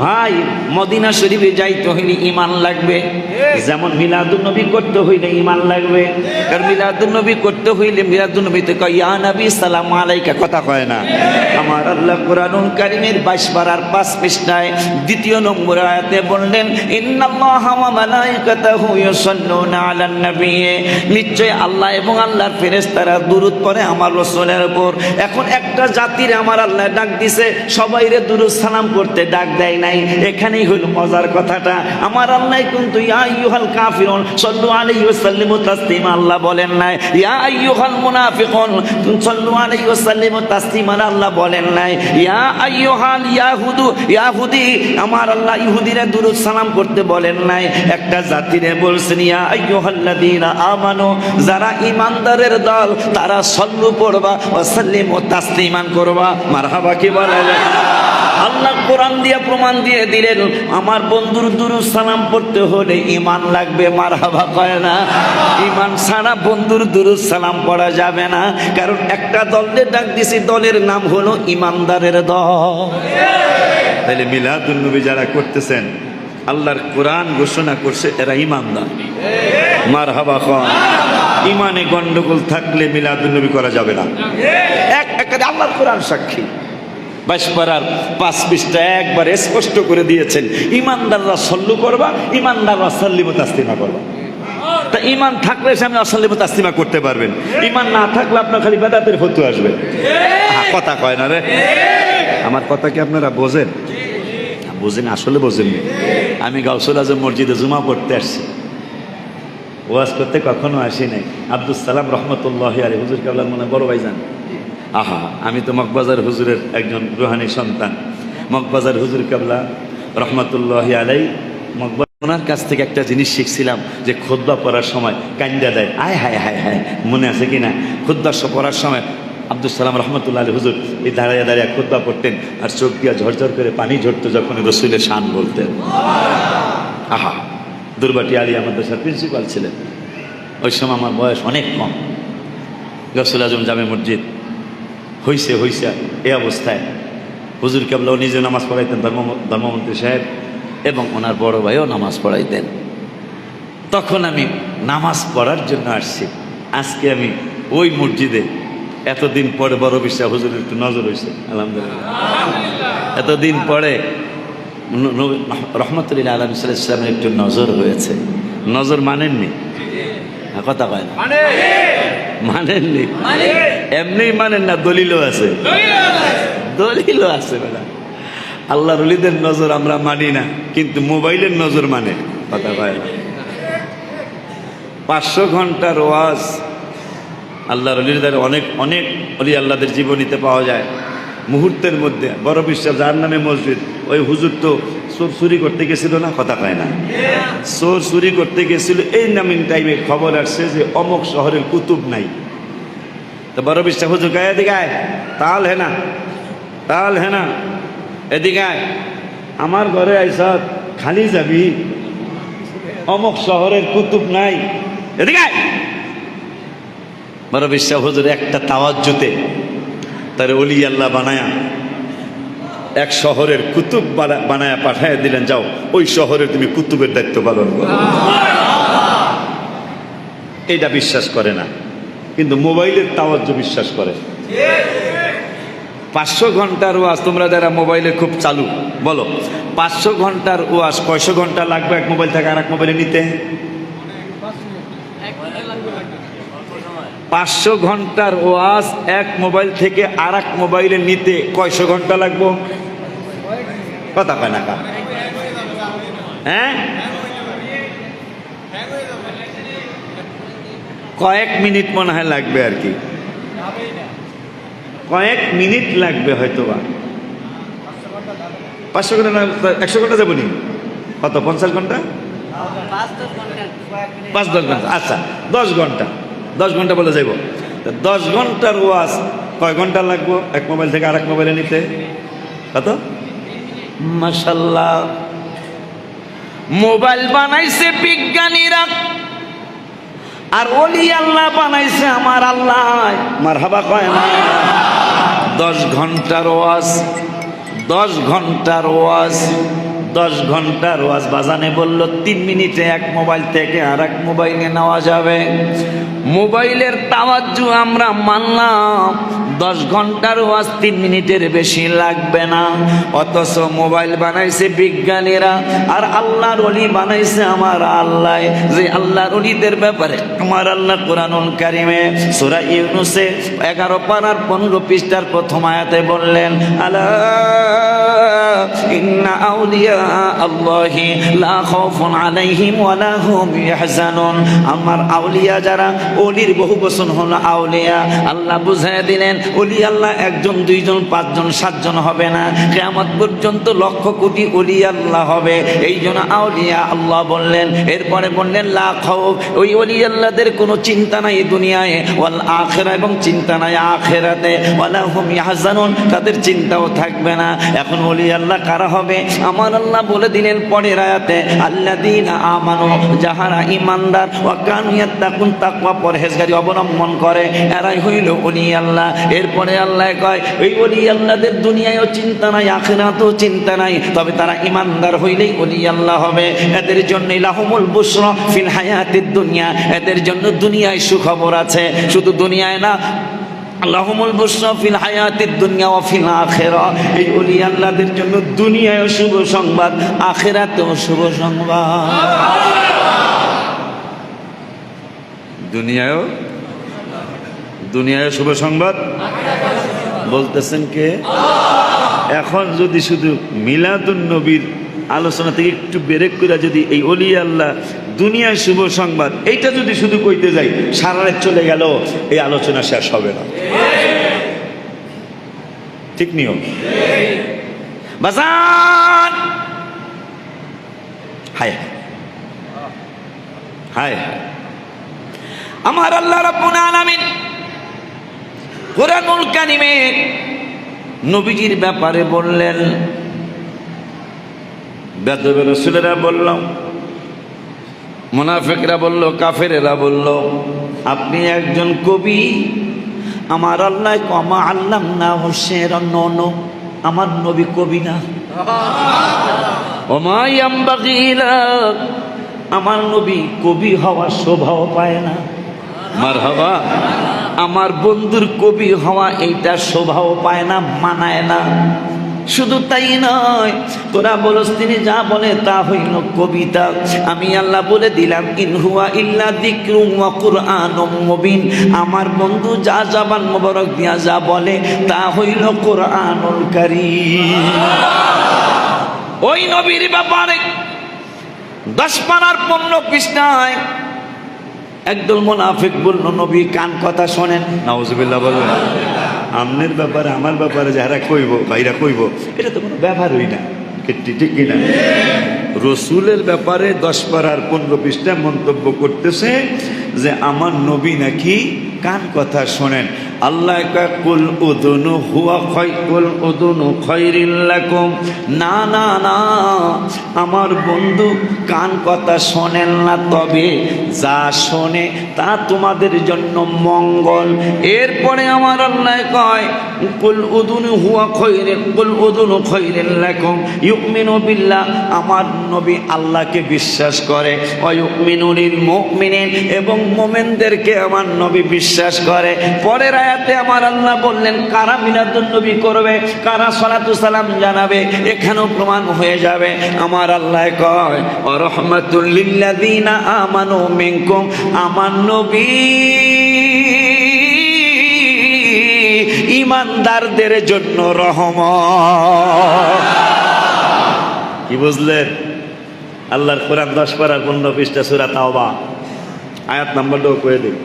ভাই, মদিনা শরীফে যাইতে হইলে ঈমান লাগবে। যেমন মিলাদুন নবী করতে হইলে ঈমান লাগবে। কারণ মিলাদুন নবী করতে হইলে মিলাদুন নবীতে কয় ইয়া নবী সালাম আলাইকা, কথা কয় না? আমার আল্লাহ কোরআনুল কারীমের 22 পারার 5 পৃষ্ঠায় 2 নম্বর আয়াতে বললেন, ইন্নাল্লাহা ওয়া মালাইকাতাহু ইউসাল্লুনা আলান নবী। নিশ্চয় আল্লাহ এবং আল্লাহর ফেরেশতারা দুরূদ পড়ে আমার রাসূলের উপর। এখন একটা জাতির আমার আল্লাহ ডাক দিছে, সবাইরে দুরূদ সালাম করতে ডাক দেয় নাই। এখানেই হইল মজার কথাটা। আমার আল্লাহ কিন্তু ইয়া আইয়ুহাল কাফিরুন সাল্লু আলাইহি ওয়া সাল্লিমু তাসলিমা আল্লাহ বলেন নাই। ইয়া আইয়ুহাল মুনাফিকুন সাল্লু আলাইহি ওয়া সাল্লিমু তাসলিমা আল্লাহ বলেন নাই। ইয়া আইয়ুহাল ইয়াহুদি, আমার আল্লাহ ইহুদিরা দুরূদ সালাম করতে বলেন নাই। একটা জাতিরে বলছেন ইয়া আইয়ুহাল্লাযীনা আমানু, যারা ঈমানদারের দল তারা সাল্লু পড়বা ওয়া সাল্লিমু তাসলিমান করবা। মারহাবা কি বলা যায়? আল্লাহ কোরআন দিয়ে প্রমাণ দিয়ে দিলেন, আমার বন্ধুর দুরূদ সালাম পড়তে হলে ঈমান লাগবে। মারহাবা কয় না? ঈমান ছাড়া বন্ধুর দুরূদ সালাম পড়া যাবে না। কারণ একটা দলের ডাক দিছি, দলের নাম হলো ঈমানদারের দল। তাহলে মিলাদুন নবী যারা করতেছেন, আল্লাহর কোরআন ঘোষণা করছে এরা ঈমানদার। মারহাবা কয়। ঈমানে গন্ডগোল থাকলে মিলাদুন নবী করা যাবে না। আল্লাহর কোরআন সাক্ষী। 22 পারার 5 পৃষ্ঠা একবার স্পষ্ট করে দিয়েছেন, ঈমানদাররা সাল্লু করবা, ঈমানদাররা সাল্লিমু তাসলিমা করবা। তা ঈমান থাকলে সামনে সাল্লিমু তাসলিমা করতে পারবেন। ঈমান না থাকলে আপনার খালি বেদাতের ফতোয়া আসবে। কথা কয় না রে? আমার কথা কি আপনারা বোঝেন? বোঝেন? আসলে বোঝেন। আমি গাউসুল আজম মসজিদে জুমা পড়তে আসছি, ওয়াজ করতে কখনো আসি নাই। আব্দুল সালাম রহমতুল্লাহি আলাইহি হুজুর কেবলার মনে বড় ভাইজান। আহা, আমি তো মগবাজার হুজুরের একজন রুহানি সন্তান। মগবাজার হুজুর কেবলা রহমতুল্লাহি আলাইহি, ওনার কাছ থেকে একটা জিনিস শিখছিলাম যে খুতবা পড়ার সময় কান্দা দেয়। আয় হায় হায় হায়, মনে আছে কিনা? খুতবা পড়ার সময় আব্দুল সালাম রহমতুল্লাহ আলাইহি হুজুর এই দাঁড়াইয়া দাঁড়িয়ে খুতবা পড়তেন, আর চোখ দিয়া ঝরঝর করে পানি ঝরতো যখন রসুলের শান বলতেন। আহা, দুর্বাটি আলিয়া মাদ্রাসার প্রিন্সিপাল ছিলেন। ওই সময় আমার বয়স অনেক কম। গাউসুল আজম জামে মসজিদ হইছে এই অবস্থায় হুজুর কেবলাও নিজে নামাজ পড়াইতেন, ধর্মমন্ত্রী সাহেব, এবং ওনার বড় ভাইও নামাজ পড়াইতেন। তখন আমি নামাজ পড়ার জন্য আসছি। আজকে আমি ওই মসজিদে এতদিন পরে বড় বিশ্বাস হুজুরের একটু নজর হয়েছে, আলহামদুলিল্লাহ। এতদিন পরে রহমতুল্লাহ আলম ইসলামের একটু নজর হয়েছে। নজর মানেননি? কথা কয় না, মানেননি? এমনি মানেন না, দলিলও আছে, দলিলও আছে। বেলা আল্লাহর ওলিদের নজর আমরা মানি না, কিন্তু মোবাইলের নজর মানে। কথা কয় না। 500 ঘন্টার ওয়াজ আল্লাহর ওলির দ্বারা অনেক অনেক ওলি আল্লাহদের জীবনীতে পাওয়া যায়। মুহূর্তের মধ্যে বড় বিশ্বাস যার নামে মসজিদ, ওই হুজুর তো চোর চুরি করতে গেছিল না? কথা কয় না? চোর চুরি করতে গেছিল, এই নামিন টাইমে খবর আসছে যে অমুক শহরের কুতুব নাই। তো বড় বিশ্বাস হুজুর গায়ে এদিকে আয়, তাল হে না, তাল হে না, এদিকে আয়, আমার ঘরে আইসা খালি যাবি, অমুক শহরের কুতুব নাই, এদিকে আয়। বড় বিশ্বাস হুজুর একটা তাওয়াজ্জুতে তার ওলি আল্লাহ বানায়া এক শহরের কুতুব বানায়া পাঠায় দিলেন, যাও ওই শহরে তুমি কুতুবের দায়িত্ব পালন করো। এটা বিশ্বাস করে না, কিন্তু মোবাইলের তাওয়াজ্জু বিশ্বাস করে। 500 ঘন্টার ওয়াজ, তোমরা যারা মোবাইলে খুব চালু বলো, 500 ঘন্টার ওয়াজ কয়শো ঘন্টা লাগবে এক মোবাইল থেকে আর এক মোবাইলে নিতে? 500 ঘন্টার ওয়াজ এক মোবাইল থেকে আর এক মোবাইলে নিতে কয়শো ঘন্টা লাগবো? কথা কয় না? হ্যাঁ, কয়েক মিনিট মনে হয় লাগবে আর কি, কয়েক মিনিট লাগবে হয়তো বা। 500 ঘন্টা না 100 ঘন্টা যাবো নি? কত, 50 ঘন্টা? 5-10 ঘন্টা, আচ্ছা 10 ঘন্টা, 10 ঘন্টা বলে যাইব। 10 ঘন্টার ওয়াজ কয় ঘন্টা লাগবো এক মোবাইল থেকে আর এক মোবাইলে নিতে? কত? মাশাআল্লাহ। মোবাইল বানাইছে বিজ্ঞানীরা, আর ওলি আল্লাহ বানাইছে আমার আল্লাহ। মারহাবা কয় না? 10 ঘন্টার ওয়াজ, 10 ঘন্টার ওয়াজ, 10 ঘন্টার ওয়াজ বাজানে বলল 3 মিনিটে এক মোবাইল থেকে আর এক মোবাইলে নেওয়া যাবে। মোবাইলের তাওয়াজ্জু আমরা মানলাম, 10 ঘন্টার ওয়াজ 3 মিনিটের বেশি লাগবে না। অথচ মোবাইল বানাইছে বিজ্ঞানীরা, আর আল্লাহর ওলি বানাইছে আমার আল্লাহ। যে আল্লাহর ওলিদের ব্যাপারে আমার আল্লাহ কুরআনুল কারীমে সূরা ইউনূসে 11 পারার 15 পৃষ্ঠার প্রথম আয়াতে বললেন, আলা ইন্না আউলিয়া আল্লাহি লা খাউফুন আলাইহিম ওয়ালা হুম ইয়াহজানুন। আমার আউলিয়া যারা, ওলির বহু বচন হলো আউলিয়া। আল্লাহ বুঝায় দিলেন ওলি আল্লাহ 1 জন 2 জন 5 জন 7 জন হবে না, কিয়ামত পর্যন্ত লক্ষ কোটি ওলি আল্লাহ হবে। এই জন্য আউলিয়া আল্লাহ বললেন। এরপরে বললেন লা খাউফ, ওই ওলি আল্লাহদের কোনো চিন্তা নাই দুনিয়ায়, ওয়াল আখিরা, এবং চিন্তা নাই আখিরাতে, ওয়ালা হুম ইয়াহজানুন, তাদের চিন্তাও থাকবে না। এখন ওলি আল্লাহ কারা হবে? আমার আল্লাহ বলে দিলেন পরের আয়াতে, আল্লাযীনা আমানু, যাহারা ঈমানদার, ওয়া কানু ইয়াত্তাকুন, তাকওয়া পরহেজগারি অবলম্বন করে, এরাই হইল ওলি আল্লাহ। এরপরে আল্লাহ কয় ওই ওলি আল্লাহদের দুনিয়ায়ও চিন্তা নাই আখিরাতেও চিন্তা নাই, তবে তারা ঈমানদার হইলেই ওলি আল্লাহ হবে। এদের জন্য লাহুমুল বুশরা ফিল হায়াতিদ দুনিয়া, এদের জন্য দুনিয়ায় সুখবর আছে। শুধু দুনিয়ায় না, লাহুমুল বুশরা ফিল হায়াতিদ দুনিয়া ওয়া ফিল আখিরা, এই ওলি আল্লাহদের জন্য দুনিয়ায়ও শুভ সংবাদ, আখিরাতেও শুভ সংবাদ। দুনিয়ায়ও শুভ সংবাদ বলতেছেন কে? এখন যদি শুধু মিলাদুন নবীর আলোচনা থেকে একটু ব্রেক করে যদি এই ওলি আল্লাহ দুনিয়ায় শুভ সংবাদ এইটা যদি শুধু কইতে যাই, সারা রাত চলে গেল, এই আলোচনা শেষ হবে না। ঠিক নিয়ম বাজান। হায় হায়, আমার আল্লাহ রাব্বুল আলামিন কুরআনুল কারীমে নবীজির ব্যাপারে বললেন, বেদবে রাসূলেরা বলল, মুনাফিকরা বলল, কাফেরেরা বলল, আপনি একজন কবি। আমার আল্লাহ কমা আল্লামনাহু শিরন, আমার নবী কবি না? ওমা ইয়ামবাগি লাক, আমার নবী কবি হওয়ার শোভাও পায় না। মারহাবা। আমার বন্ধুর কবি হওয়া এইটা শোভাও পায় না, মানায় না। শুধু তাই নয়, তোরা বলস তিনি যা বলে তা হইল কবিতা। আমি আল্লাহ বলে দিলাম ইন হুয়া ইল্লা যিকরুন ওয়া কুরআনুম মুবিন। আমার বন্ধু যা জবান মোবারক দিয়া যা বলে তা হইল কুরআনুল কারীম। ওই নবীর ব্যাপারে 10 পারার 15 পৃষ্ঠায় একদল মুনাফিক বলল, নবী কান কথা শোনেন। নাউজুবিল্লাহ বলবেন। আমনের ব্যাপারে আমার ব্যাপারে যারা কইব, ভাইরা কইব, এটা তো কোনো ব্যাপারই না। ঠিক কিনা? রসুলের ব্যাপারে 10 পারার 15 পৃষ্ঠা মন্তব্য করতেছে যে আমার নবী নাকি কান কথা শোনেন। আল্লাহ কুল উদুনু হুয়া কুল উদুনু খায়রিল লাকুম। না না না, আমার বন্ধু কান কথা শোনেন না, তবে যা শোনে তা তোমাদের জন্য মঙ্গল। এরপরে আমার আল্লাহ কয় কুল উদুনু হুয়া কুল উদুনু খায়রিল লাকুম ইউমিনু বিল্লাহ। আমার নবী আল্লাহকে বিশ্বাস করে, ওয়া ইউমিনু লিল মুমিনিন, এবং মুমিনদেরকে আমার নবী বিশ্বাস করে। পরের আয়াতে আমার আল্লাহ বললেন কারা মিলাদুন নবী করবে, কারা সালাতু সালাম জানাবে, এখানেও প্রমাণ হয়ে যাবে। আমার আল্লাহ কয় ওয়া রাহমাতুল লিল্লাযিনা আমানু মিনকুম। আমার নবী ঈমানদারদের জন্য রহমত। কি বুঝলেন? আল্লাহর কোরআন 10 পারা 15 পৃষ্ঠা সূরা তাওবা, আয়াত নাম্বারটাও কয়ে দিন।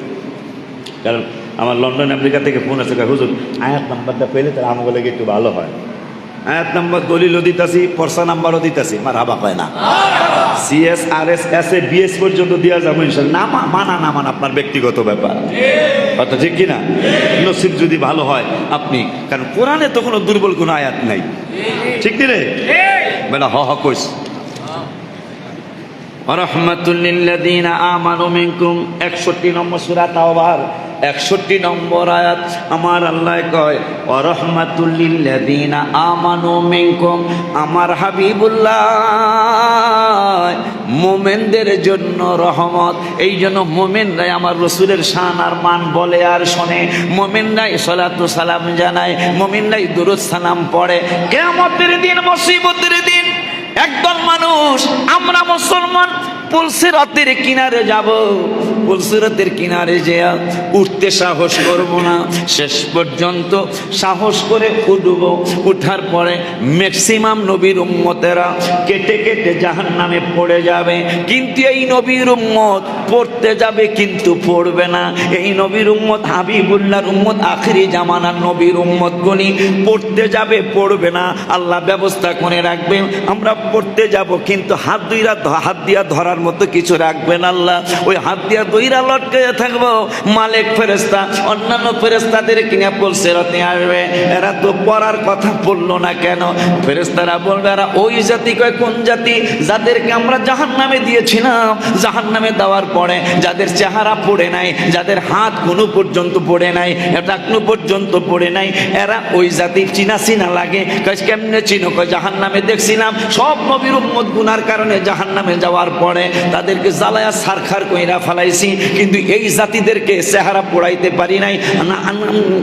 কারণ আমার লন্ডন আমেরিকা থেকে ফোন আছে, হুজুর আয়াত নাম্বারটা পেলে তাহলে আমাকে লেগে একটু ভালো হয়। আয়াত নাম্বার দলিলও দিতাছি, পর্সা নাম্বারও দিতাছি, মার হাবা কয় না। CS RS SA BS পর্যন্ত দেওয়া যাবো ইনশাআল্লাহ। না মানা না মানা আপনার ব্যক্তিগত ব্যাপার, কথা ঠিক কিনা? নসিব যদি ভালো হয় আপনি, কারণ কোরআনে তো কোনো দুর্বল কোনো আয়াত নাই, ঠিক নি রে বেলা? হ কইস রাহমাতুল লিল্লাযিনা আমানু মিনকুম, 61 নম্বর সূরা তাওবার 61 নম্বর আয়াত। আমার আল্লাহ কয় ওয়া রাহমাতুল লিল্লাযিনা আমানু মিনকুম। আমার হাবিবুল্লাহ মুমিনদের জন্য রহমত। এই জন্য মুমিনরাই আমার রাসূলের শান আর মান বলে আর শোনে, মুমিনরাই সালাতু সালাম জানায়, মুমিনরাই দুরূদ সালাম পড়ে। কিয়ামতের দিন, মুসিবতের দিন একদল মানুষ, আমরা মুসলমান পুলসিরাতের কিনারে যাব, পুলসিরাতের কিনারে যেয়ে উঠতে সাহস করব না, শেষ পর্যন্ত সাহস করে উঠব। উঠার পরে ম্যাক্সিমাম নবীর উম্মতেরা কেটে কেটে জাহান্নামে পড়ে যাবে। কিন্তু এই নবীর উম্মত পড়তে যাবে কিন্তু পড়বে না। এই নবীর উম্মত হাবিবুল্লাহর উম্মত, আখিরি জামানার নবীর উম্মত গুলি পড়তে যাবে, পড়বে না। আল্লাহ ব্যবস্থা করে রাখবে, আমরা পড়তে যাব কিন্তু হাত দিয়া ধরার মতো কিছু রাখবেন আল্লাহ। ওই হাত দিয়া দইরা লটকে থাকবো। মালিক ফেরেশতা অন্যান্য ফেরেশতাদের কিনে পুলসিরাতে আসবে, এরা তো পড়ার কথা বললো না কেন? ফেরেশতারা বলবে এরা ওই জাতি। কয় কোন জাতি? যাদেরকে আমরা জাহান্নামে দিয়েছিলাম। জাহান্নামে দেওয়ার পরে যাদের চেহারা পড়ে নাই, যাদের হাত কোনো পর্যন্ত পড়ে নাই, টাকনু পর্যন্ত পড়ে নাই, এরা ওই জাতি। চিনা চিনা লাগে। কেমনে চিনো? কয় জাহান্নামে দেখছিলাম সব নবীর উম্মত গুনার কারণে জাহান্নামে যাওয়ার পরে তাদেরকে জ্বালায়া সারখার কইরা ফেলাইছি, কিন্তু এই জাতিদেরকে চেহারা পোড়াইতে পারি নাই,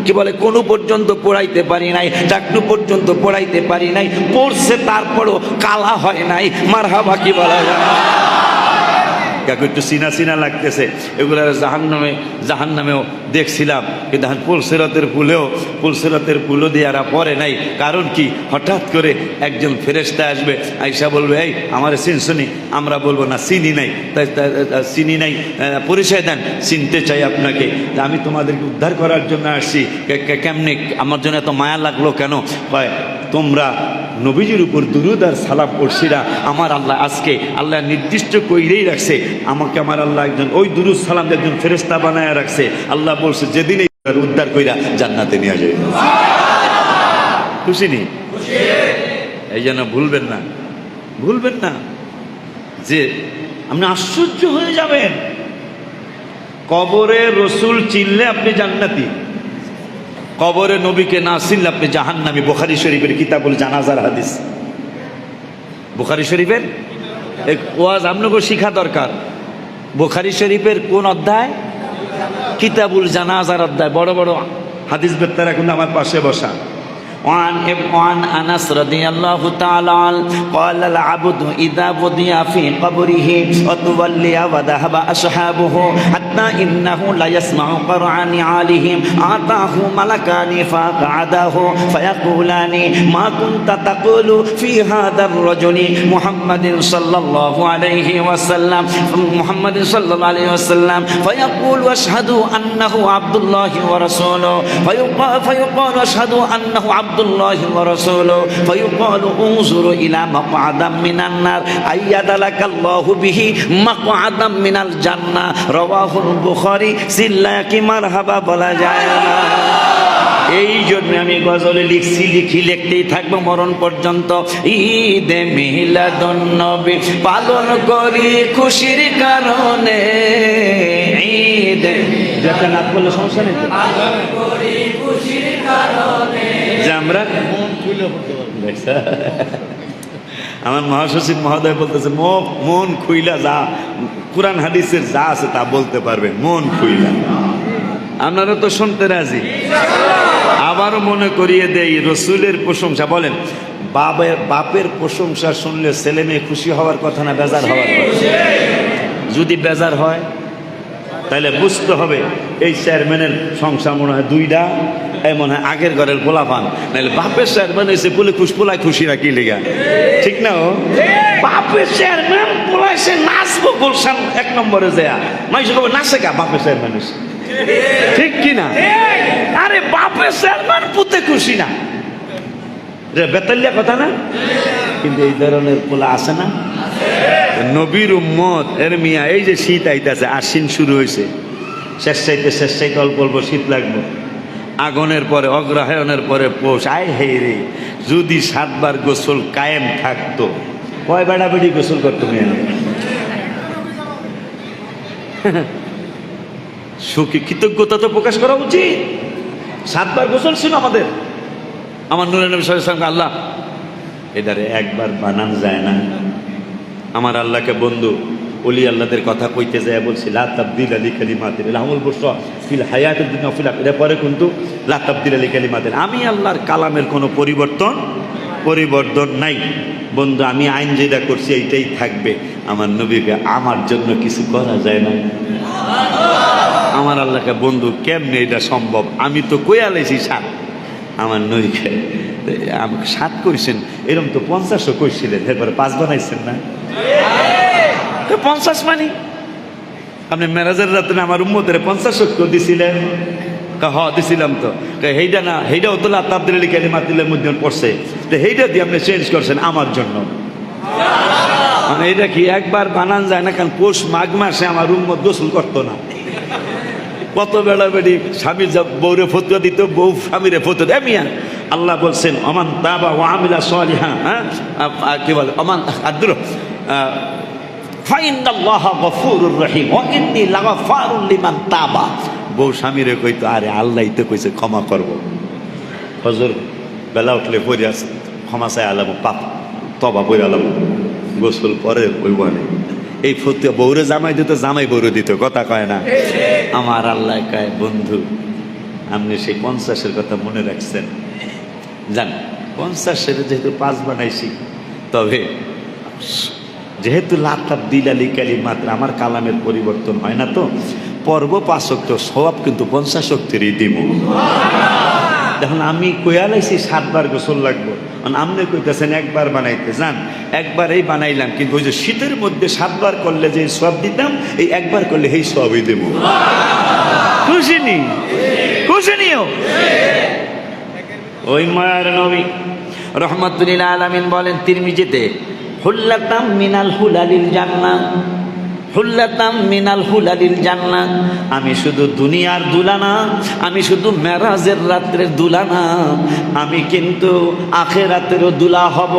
কি বলে কোনো পর্যন্ত পোড়াইতে পারি নাই, টাকনু পর্যন্ত পোড়াইতে পারি নাই। পড়ছে তারপরও কালা হয় নাই। মারহাবা কি বলা যায়? একটু চিনা চিনা লাগতেছে। এগুলো জাহান্নামেও দেখছিলাম, কিন্তু পুলসিরাতের পুলও দিয়ে এরা পরে নাই। কারণ কি? হঠাৎ করে একজন ফেরেশতা আসবে, আইসা বলবে এই আমার চিনছনি? আমরা বলবো না চিনি নাই। চিনি নাই, পরিচয় দেন, চিনতে চাই আপনাকে। আমি তোমাদেরকে উদ্ধার করার জন্য আসছি। কেমনে? আমার জন্য এত মায়া লাগলো কেন? কয় তোমরা নবীজির উপর দুরূদ আর সালাম পড়ছিরা। আমার আল্লাহ আজকে আল্লাহ নির্দিষ্ট কইরেই রাখছে, আমাকে আমার আল্লাহ একজন ওই দুরূদ সালাম একজন ফেরেশতা বানায় রাখছে। আল্লাহ বলছে যেদিন উদ্ধার কইরা জান্নাতে নিয়ে যাবে। খুশি নি? এই জন্য ভুলবেন না যে আপনি আশ্চর্য হয়ে যাবেন। কবরে রসুল চিনলে আপনি জান্নাতি। কবরে নবীকে না চিনলে আপনি জাহান্নামী। বুখারী শরীফের কিতাবুল জানাজার হাদিস, বুখারী শরীফের এক ওয়াজ আপনাকে শিখা দরকার। বুখারী শরীফের কোন অধ্যায়? কিতাবুল জানাজার অধ্যায়। বড় বড় হাদিস বেত্তারা কিন্তু আমার পাশে বসা। وعن أنس رضي الله تعالى عنه قال العبد إذا وضع في قبره وتولي وذهب أصحابه حتى إنه لا يسمع قرع نعالهم أعطاه ملكان فقعده فيقولان ما كنت تقول في هذا الرجل محمد صلى الله عليه وسلم محمد صلى الله عليه وسلم فيقول أشهد أنه عبد الله ورسوله فيقال أشهد أنه عبد الله ورسوله فيقال انظر إلى مقعدا من النار أيد لك الله به مقعدا من الجنة رواه البخاري সিল্লাকি মারহাবা বলা যায় না। এই জন্য আমি গজলে লিখছি, লিখতেই থাকবো মরণ পর্যন্ত। ঈদে মিলাদুন নবী পালন করি খুশির কারণে, ঈদে যেটা না করলে সমস্যা নেই, পালন করি খুশির কারণে যে আমরা মন খুলে পড়তে পারবো। আমার মহাসচিব মহোদয় বলতেছে মন খুইলা যা কুরআন হাদিসের যা আছে তা বলতে পারবেন, মন খুইলা। আপনারা তো শুনতে রাজি। আবারও মনে করিয়ে দেই, রসুলের প্রশংসা বলেন, বাপের প্রশংসা শুনলে ছেলে মেয়ে খুশি হওয়ার কথা না বেজার হওয়ার কথা? যদি বেজার হয় তাহলে বুঝতে হবে এই চেয়ারম্যানের সংসার মনে হয় দুইটা, এই মনে হয় আগের ঘরের পোলাপান। নাহলে বাপের চেয়ারম্যান হয়েছে পোলায় খুশি রাখি লেগা, ঠিক না? ও বাপের চেয়ারম্যান পোলাইছে নাচবো গুলশান 1 নম্বরে যায়, মানুষ কবে নাচে কা বাপের চেয়ারম্যান হয়েছে, ঠিক কিনা? আরে বাপের চেয়ারম্যান পুতে খুশি না, বেতালিয়া কথা না? কিন্তু এই ধরনের পোলা আছে না নবীর উম্মত। এর মিয়া এই যে শীত আইতাছে, আশ্বিন শুরু হয়েছে, শেষ চাইতে অল্প অল্প শীত লাগবে। আগুনের পরে অগ্রহায়ণের পরে পৌষ, আয় হে রে, যদি 7 বার গোসল কায়েম থাকতো, কয় বেড়া বেড়ি গোসল করতো মেয়ে? সুখী কৃতজ্ঞতা তো প্রকাশ করা উচিত। 7 বার গোসল ছিল আমাদের। আমার নূরে নবী সাল্লাল্লাহু আলাইহি ওয়াসাল্লাম, আল্লাহ এটারে একবার বানান যায় না। আমার আল্লাহকে বন্ধু ওলি আল্লাহদের কথা কইতে যায় বলছি, লা তাবদিলা লিকালিমাতিল্লাহ লাহুল বুশরা ফিল হায়াতিদ দুনিয়া ফিল আখিরাহ। পরে কিন্তু লা তাবদিলা লিকালিমাতিল্লাহ, আমি আল্লাহর কালামের কোনো পরিবর্তন নাই। বন্ধু আমি আইন যেটা করছি এইটাই থাকবে। আমার নবীকে আমার জন্য কিছু করা যায় না। আমার আল্লাহকে বন্ধু কেমনে এটা সম্ভব? আমি তো কইয়া লাইছি 7, আমার নবীকে আমাকে 7 কইছেন, এরকম তো 50ও কইছিলেন, এরপরে 5 বানাইছেন না? 50 মানে আপনি মেরাজের রাত্রে আমার উম্মতের 50 দিছিলেন? দিছিলাম তো। হেইটা না, হেইটাও তো লা তাবদিলা লিকালিমাতিল্লাহর মধ্যে পড়ছে, তো হেইটা দিয়ে আপনি চেঞ্জ করছেন আমার জন্য। মানে এটা কি একবার বানান যায় না? কারণ পৌষ মাঘ মাসে আমার উম্মত গোসল করতো না। কত বেড়া বেড়ি স্বামী বউরে ফতুয়া দিত, বউ স্বামীরে ফতুয়া দেয়। মিয়া আল্লাহ বলছেন ওমান তাবা ওয়া আমিলা সালিহা, কি বলে ওমান আদ্র ফাইনাল্লাহা গফুরুর রহিম ওয়া ইন্নী লাগাফারুল লিমান তাবা। বউ স্বামীরে কইতো, আরে আল্লাহই তো কইছে ক্ষমা করব। ফজর বেলা উঠলে পড়ে আসে ক্ষমা চাই আলাম, পাপ তবা পড়ে আলাম, গোসল পরে ওই বনে এই ফতুয়া বউরে জামাই দিত, জামাই বউরে দিত, কথা কয় না? আমার আল্লাহ কয়, বন্ধু আপনি সেই 50-এর কথা মনে রাখছেন, জান 50-এর যেহেতু 5 বানাইছি, তবে যেহেতু লা তাবদিলা লিকালিমাতিল্লাহ আমার কালামের পরিবর্তন হয় না, তো পর্ব 5 ওয়াক্ত সওয়াব কিন্তু 50 ওয়াক্তেরই দিব। দেখুন আমি কইয়া লাইছি 7 বার গোসল লাগবো, আপনি কইতেছেন একবার বানাইতে। যান একবারই বানাইলাম, কিন্তু ওই যে শীতের মধ্যে 7 বার করলে যে সওয়াব দিতাম, এই একবার করলে এই সওয়াবই দেব। খুশি নিও। ওই মায়ার নবী রাহমাতুল লিল আলামিন বলেন তিরমিজিতে, হুল্লাতাম মিনাল হুলালিল জান্নাহ, হুল্লাতাম মিনাল হুলালিল জান্নাত, আমি শুধু দুনিয়ার দুলানা, আমি শুধু মেরাজের রাত্রের দুলানা, আমি কিন্তু আখিরাতেরও দুলা হব।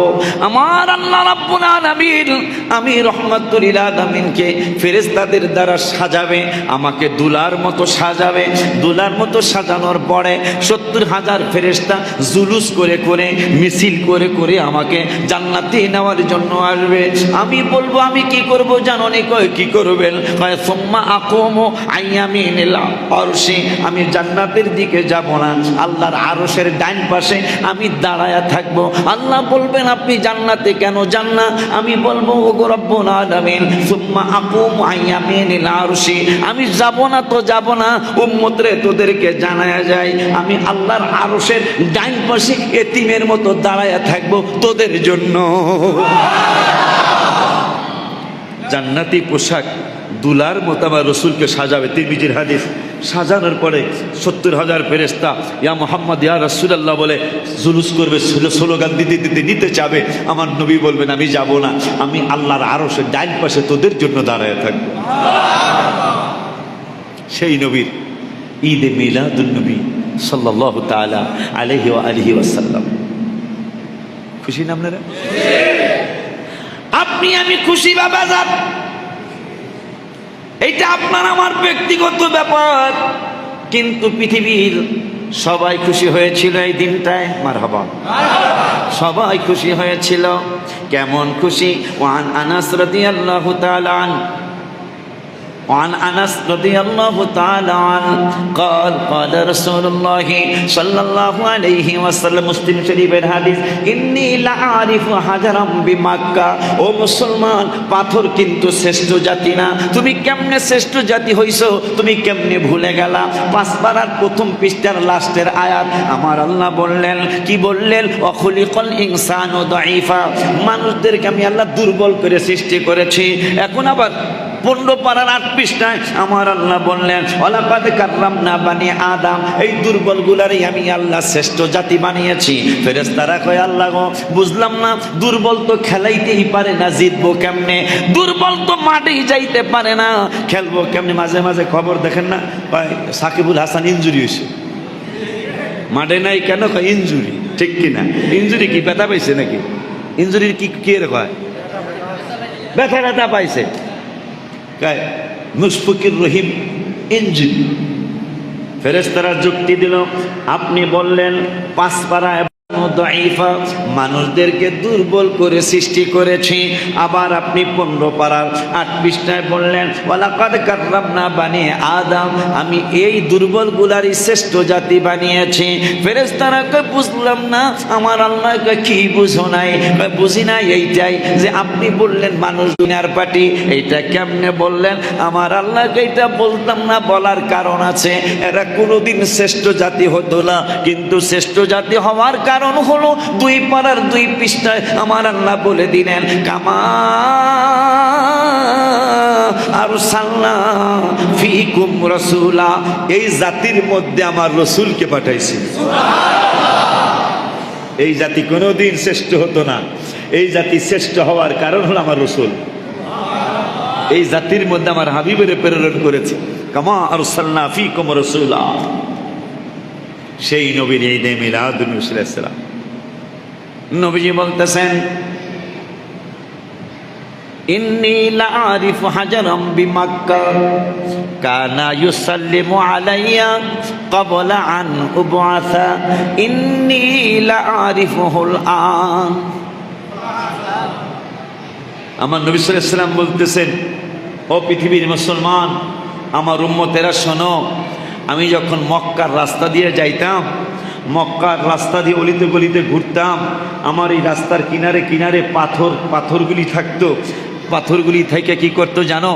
আমার আল্লাহ রাব্বুল আলামিন আমি রহমাতুল লিল আলামিনকে ফেরেশতাদের দ্বারা সাজাবে, আমাকে দুলার মতো সাজাবে। দুলার মতো সাজানোর পরে 70,000 ফেরেশতা জুলুস করে করে মিছিল করে করে আমাকে জান্নাতে নেওয়ার জন্য আসবে। আমি বলবো আমি কি করব জানো নি? কয় কি করবেন? কয় সুম্মা আকুমু আইয়ামিনিল আরশি, আমি জান্নাতের দিকে যাব না, আল্লাহর আরশের ডান পাশে আমি দাঁড়ায়া থাকব। আল্লাহ বলবেন আপনি জান্নাতে কেন যান না? আমি বলবো ওগো রব্বুল আলামিন সুম্মা আকুমু আইয়ামিনিল আরশি, আমি যাব না তো যাব না, উম্মতরে তোদেরকে জানায়া যায় আমি আল্লাহর আরশের ডান পাশে এতিমের মতো দাঁড়ায়া থাকব তোদের জন্য। জান্নাতি পোশাক দুলার মতো আমার রসুলকে সাজাবে। তিরমিজির হাদিস। সাজানোর পরে 70,000 ফেরেশতা ইয়া মুহাম্মদ ইয়া রাসূলুল্লাহ বলে জুলুস করবে, স্লোগান দিতে দিতে নিতে যাবে। আমার নবী বলবেন আমি যাব না, আমি আল্লাহর আরশের ডান পাশে তোদের জন্য দাঁড়ায় থাকব। সেই নবীর ঈদে মিলাদুন নবী সাল্লাল্লাহু তাআলা আলাইহি ওয়া আলিহি ওয়াসাল্লাম। খুশি না আপনারা? আপনি আমি খুশি বাবা যান, এইটা আপনার আমার ব্যক্তিগত ব্যাপার, কিন্তু পৃথিবীর সবাই খুশি হয়েছিল এই দিনটায়। মারহাবা, সবাই খুশি হয়েছিল। কেমন খুশি? ওয়ান আনাস রাদিয়াল্লাহু তাআলা আনহু وعن أنس رضي الله تعالى عنه قال قال رسول الله صلى الله عليه وسلم মুসলিম শরীফের হাদিস ইন্নী লা আরিফু হাজারাম বিমাক্কা, ও মুসলমান পাথর কিন্তু শ্রেষ্ঠ জাতি না। তুমি কেমনে শ্রেষ্ঠ জাতি হইছো? তুমি কেমনে ভুলে গেলা? 5 পারার প্রথম পৃষ্ঠার লাস্টের আয়াত আমার আল্লাহ বললেন, কি বললেন? অখলিকল ইনসানু দাঈফা, মানুষদেরকে আমি আল্লাহ দুর্বল করে সৃষ্টি করেছি। এখন আবার 15 পারার 8 পৃষ্ঠায় আমার আল্লাহ বললেন ওয়ালাকাদ কাররামনা বানি আদম, এই দুর্বলগুলারই আমি আল্লাহ শ্রেষ্ঠ জাতি বানিয়েছি। ফেরেশতারা কয় আল্লাহ গো বুঝলাম না, দুর্বল তো খেলাইতেই পারে না, জিতবো কেমনে? দুর্বল তো মাঠেই যাইতে পারে না, খেলবো কেমনে? মাঝে মাঝে খবর দেখেন না ভাই, সাকিবুল হাসান ইনজুরি হয়েছে, মাঠে নাই কেন? কয় ইনজুরি। ঠিক কিনা? ইনজুরি কি ব্যথা পাইছে নাকি? ইনজুরির কি কি হয়? ব্যথা পাইছে। মুশফিকুর রহিম ইঞ্জিন। ফেরেশতারা যুক্তি দিল, আপনি বললেন 5 পারা দাঈফা, মানুষদেরকে দুর্বল করে সৃষ্টি করেছি। আবার আপনি 15 পারার 8 পৃষ্ঠায় বললেন ওয়ালাকাদ কাররামনা বানি আদম, আমি এই দুর্বলগুলারই শ্রেষ্ঠ জাতি বানিয়েছি। ফেরেশতারা কয় বুঝলাম না, আমার আল্লাহ কয় কি বুঝো নাই? কয় বুঝি নাই এইটাই যে আপনি বললেন মানুষ দুনিয়ার পাটি, এইটা কেমনে বললেন? আমার আল্লাহ এইটা বলতাম না, বলার কারণ আছে। এরা কোনোদিন শ্রেষ্ঠ জাতি হতো না, কিন্তু শ্রেষ্ঠ জাতি হওয়ার কারণ হলো 2 পারার 2 পৃষ্ঠায় আমার আল্লাহ বলে দিলেন কামা আরসালনা ফীকুম রাসূলা, এই জাতির মধ্যে আমার রাসূলকে পাঠাইছি। এই জাতি কোনোদিন শ্রেষ্ঠ হতো না, এই জাতি শ্রেষ্ঠ হওয়ার কারণ হলো আমার রাসূল। এই জাতির মধ্যে আমার হাবিবের প্রেরণ করেছি। কামা আরসালনা ফীকুম রাসূলা, সেই নবীর ঈদে মিলাদুন নবী সাল্লাল্লাহু আলাইহি ওয়াসাল্লাম। নবীজি বলতেছেন ইন্নী লা আরিফু হাজারাম বিমাক্কা কানা ইউসাল্লিমু আলাইয়া ক্বাবলা আন উবআসা ইন্নী লা আরিফুহুল আন। আমার নবী সাল্লাল্লাহু আলাইহি ওয়াসাল্লাম বলতেছেন, ও পৃথিবীর মুসলমান, আমার উম্মতেরা শোনো, আমি যখন মক্কার রাস্তা দিয়ে যাইতাম, মক্কার রাস্তা দিয়ে অলিতে গলিতে ঘুরতাম, আমার এই রাস্তার কিনারে কিনারে পাথরগুলি থাকতো। পাথরগুলি থেকে কি করতো জানো?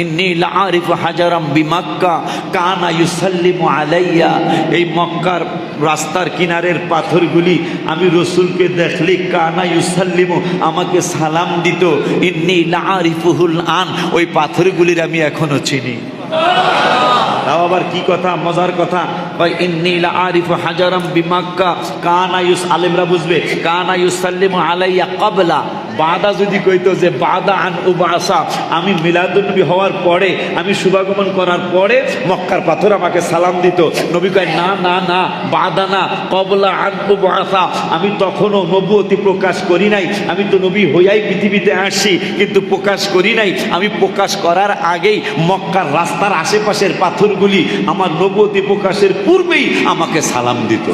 ইন্নী লা আরিফু হাজারাম বিমাক্কা কানা ইউসাল্লিমু আলাইয়া, এই মক্কার রাস্তার কিনারের পাথরগুলি আমি রসুলকে দেখলি কানা ইউসাল্লিমু, আমাকে সালাম দিত। ইন্নী লা আরিফুহুল আন, ওই পাথরগুলির আমি এখনো চিনি। তাও আবার কি কথা, মজার কথা, ভাই ইন্নী লা আরিফু হাজারাম বিমাক্কা কানা ইউস, আলেমরা বুঝবে, কানা ইউসাল্লিমু আলাইয়া ক্বাবলা, বাদা যদি কইতো যে বাদা আন উবাসা, আমি মিলাদুন্নবী হওয়ার পরে, আমি শুভাগমন করার পরে মক্কার পাথর আমাকে সালাম দিত। নবী কয় না না না, বাদা না, কবলা আন উবাসা, আমি তখনও নবুয়তি প্রকাশ করি নাই, আমি তো নবী হইয়াই পৃথিবীতে আসছি, কিন্তু প্রকাশ করি নাই। আমি প্রকাশ করার আগেই মক্কার রাস্তার আশেপাশের পাথরগুলি আমার নবুয়তি প্রকাশের পূর্বেই আমাকে সালাম দিত।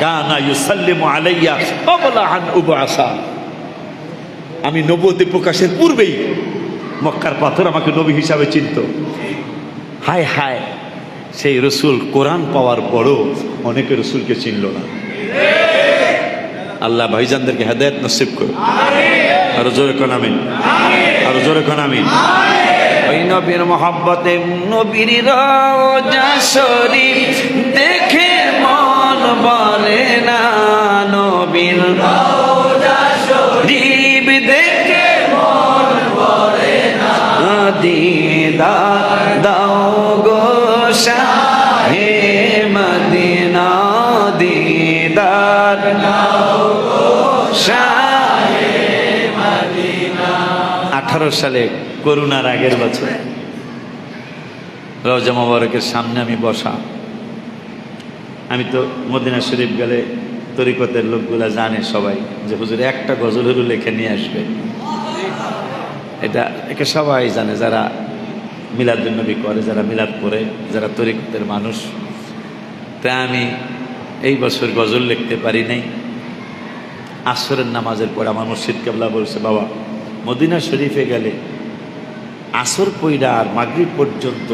কানা ইউসাল্লিমু আলাইয়া ক্বাবলা আন উবআসা, আমি নবুয়তি প্রকাশের পূর্বেই মক্কার পাথর আমাকে নবী হিসাবে চিনত। হায় হায়, সেই রসুল কোরআন পাওয়ার পরও অনেকে রসুলকে চিনল না। আল্লাহ ভাইজানদেরকে হেদায়েত নসিব করুন। আরো জোরে কোন আমিন, আরো জোরে কোন আমিন। ওই নবীর মহব্বতে নবীর রওজা শরীফ দেখে মন বলে না, নবীর রওজা শরীফ দেখে মন বলে না, দিদার দাও গো শাহে মদিনা, দিদার দাও গো শাহে মদিনা। 18 সালে করোনার আগের বছর রওজা মোবারকের সামনে আমি বসা। আমি তো মদিনা শরীফ গেলে তরিকতের লোকগুলা জানে সবাই যে হুজুর একটা গজল হলো লেখে নিয়ে আসবে, এটা একে সবাই জানে যারা মিলাদুন্নবী করে, যারা মিলাদ পড়ে, যারা তরিকতের মানুষ। তাই আমি এই বছর গজল লিখতে পারি নাই। আসরের নামাজের পর আমার মুর্শিদ কেবলা বলছে, বাবা মদিনা শরীফে গেলে আসর পইরা আর মাগরিব পর্যন্ত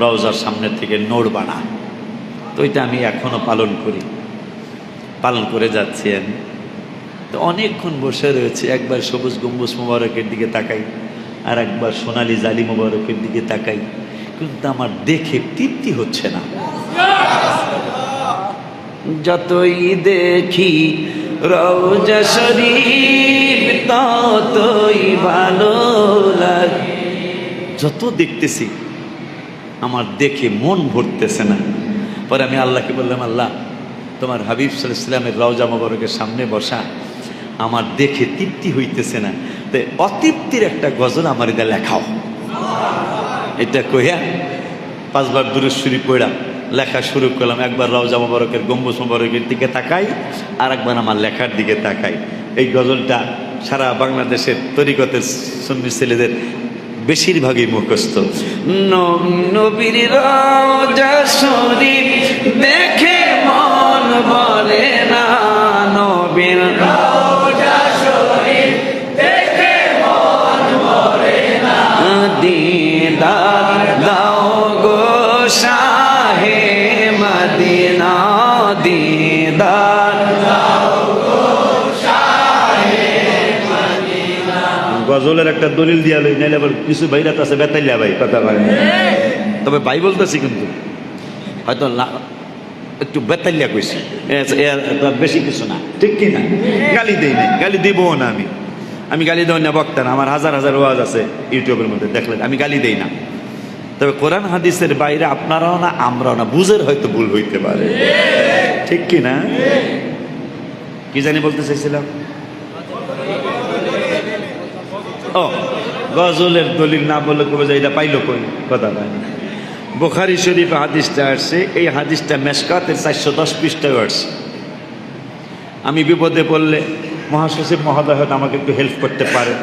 রওজার সামনে থেকে নড়বা না। তো এটা আমি এখনো পালন করে যাচ্ছি। আমি তো অনেকক্ষণ বসে রয়েছে, একবার সবুজ গম্বুজ মোবারকের দিকে তাকাই, আর একবার সোনালী জালি মোবারকের দিকে তাকাই, কিন্তু আমার দেখে তৃপ্তি হচ্ছে না। যতই দেখি রওজা শরীফ ততই ভালো লাগে, যত দেখতেছি আমার দেখে মন ভরতেছে না। পরে আমি আল্লাহকে বললাম, আল্লাহ তোমার হাবিব সাল্লাল্লাহু আলাইহি ওয়াসাল্লামের রওজা মোবারকের সামনে বসা আমার দেখে তৃপ্তি হইতেছে না, তাই অতৃপ্তির একটা গজল আমার এটা লেখাও। এটা কইয়া 5 বার দুরূদ শরীফ পড়া লেখা শুরু করলাম। একবার রওজা মোবারকের গম্বুজ মোবারকের দিকে তাকাই, আর একবার আমার লেখার দিকে তাকাই। এই গজলটা সারা বাংলাদেশের তরিকতের সুন্নি ছেলেদের বেশিরভাগই মুখস্থ। নবীর রওজা শরীফ দেখে মন বলে না, নবীর রওজা শরীফ দেখে মন বলে না, দিদার দাও গো শাহে মদিনা, দিদার দাও গো শাহে মদিনা। গজলের একটা দলিল দিয়া লই, নাইলে আবার কিছু বাইরাত আছে বেতাইলা ভাই, কথা বলে তবে ভাই বলতেছি, কিন্তু হয়তো একটু বেতাইলা কইছি, বেশি কিছু না, ঠিক কি না? গালি দেই নাই, গালি দিবও না। আমি গালি দেই না, বক্তা না। আমার হাজার হাজার ওয়াজ আছে ইউটিউবের মধ্যে, দেখলেন আমি গালি দেই না। তবে কোরআন হাদিসের বাইরে আপনারাও না আমরাও না, বুঝের হয়তো ভুল হইতে পারে, ঠিক কি না? কি জানি বলতে চাইছিলাম, ও গজলের দলিল না বললে কবে যে এটা পাইলো কই, কথা পাই না। বুখারী শরীফ হাদিসটা আসছে, এই হাদিসটা মেশকাতের 410 পৃষ্ঠায় আসছে। আমি বিপদে পড়লে মহাসচিব মহোদয় হয়তো আমাকে একটু হেল্প করতে পারে,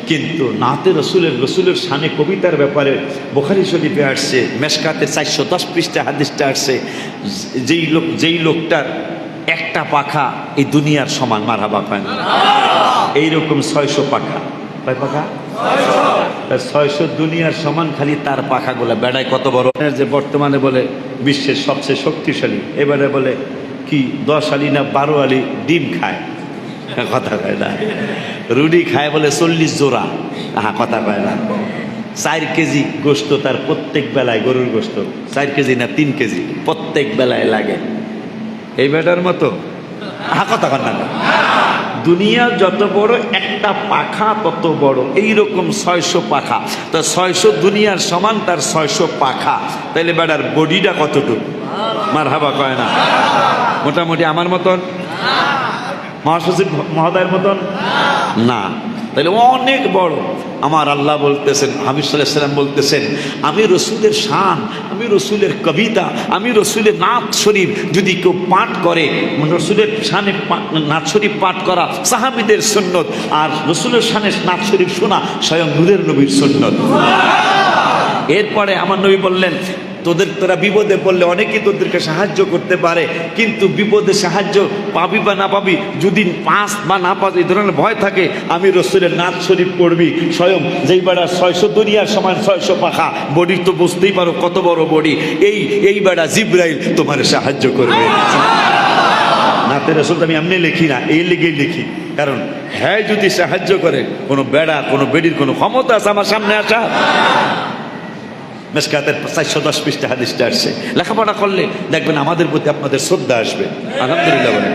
কিন্তু নাতে রসুলের শানে কবিতার ব্যাপারে বুখারী শরীফে আসছে, মেশকাতের 410 পৃষ্ঠা হাদিসটা আসছে। যেই লোকটার একটা পাখা এই দুনিয়ার সমান, মারহাবা পায় না, এইরকম 600 পাখা, কয় পাখা? 600 দুনিয়ার সমান, খালি তার পাখাগুলা বেড়ায় কত বড়, যে বর্তমানে বলে বিশ্বের সবচেয়ে শক্তিশালী, এবারে বলে কি 10 আলি না 12 আলি ডিম খায়, কথা কয় না। রুটি খায় বলে 40 জোড়া, কথা কয় না। 4 কেজি গোস্ত তার প্রত্যেক বেলায়, গরুর গোস্ত 4 কেজি না 3 কেজি প্রত্যেক বেলায় লাগে। এই বেটার মতো কথা কয় না। দুনিয়া যত বড়, একটা পাখা তত বড়, এইরকম 600 পাখা। তো 600 দুনিয়ার সমান, তার 600 পাখা। তাইলে বেটার বডিটা কতটুকু? মারহাবা কয় না? মোটামুটি আমার মতন। মহাসচিব মহোদয়ের মতন না, তাহলে অনেক বড়। আমার আল্লাহ বলতেছেন, হাবিব সাল্লাল্লাহু আলাইহি সাল্লাম বলতেছেন, আমি রসুলের শান, আমি রসুলের কবিতা, আমি রসুলের নাত শরীফ যদি কেউ পাঠ করে, রসুলের শানে নাত শরীফ পাঠ করা সাহাবীদের সুন্নত, আর রসুলের শানে নাত শরীফ শোনা স্বয়ং নূরের নবীর সুন্নত। এরপরে আমার নবী বললেন, তোরা বিপদে পড়লে অনেকেই তোদেরকে সাহায্য করতে পারে, কিন্তু বিপদে সাহায্য পাবি বা না পাবি, যদি পাস বা না পাস এই ধরনের ভয় থাকে, আমি রসুলের নাত শরীফ পড়বি, স্বয়ং যেই বেড়া 600 দুনিয়ার সমান 600 পাখা বডি, তো বুঝতেই পারো কত বড় বডি, এই বেড়া জিব্রাইল তোমার সাহায্য করবে। নাতে রসুল আমি এমনি লিখি না, এই লিখেই লিখি, কারণ হ্যাঁ যদি সাহায্য করে, কোনো বেড়া কোনো বেডির কোনো ক্ষমতা আছে আমার সামনে আসা? মেশকাতের 410 পৃষ্ঠা হাদিসটা আসছে, লেখাপড়া করলে দেখবেন আমাদের প্রতি আপনাদের শ্রদ্ধা আসবে। আলহামদুলিল্লাহ বলে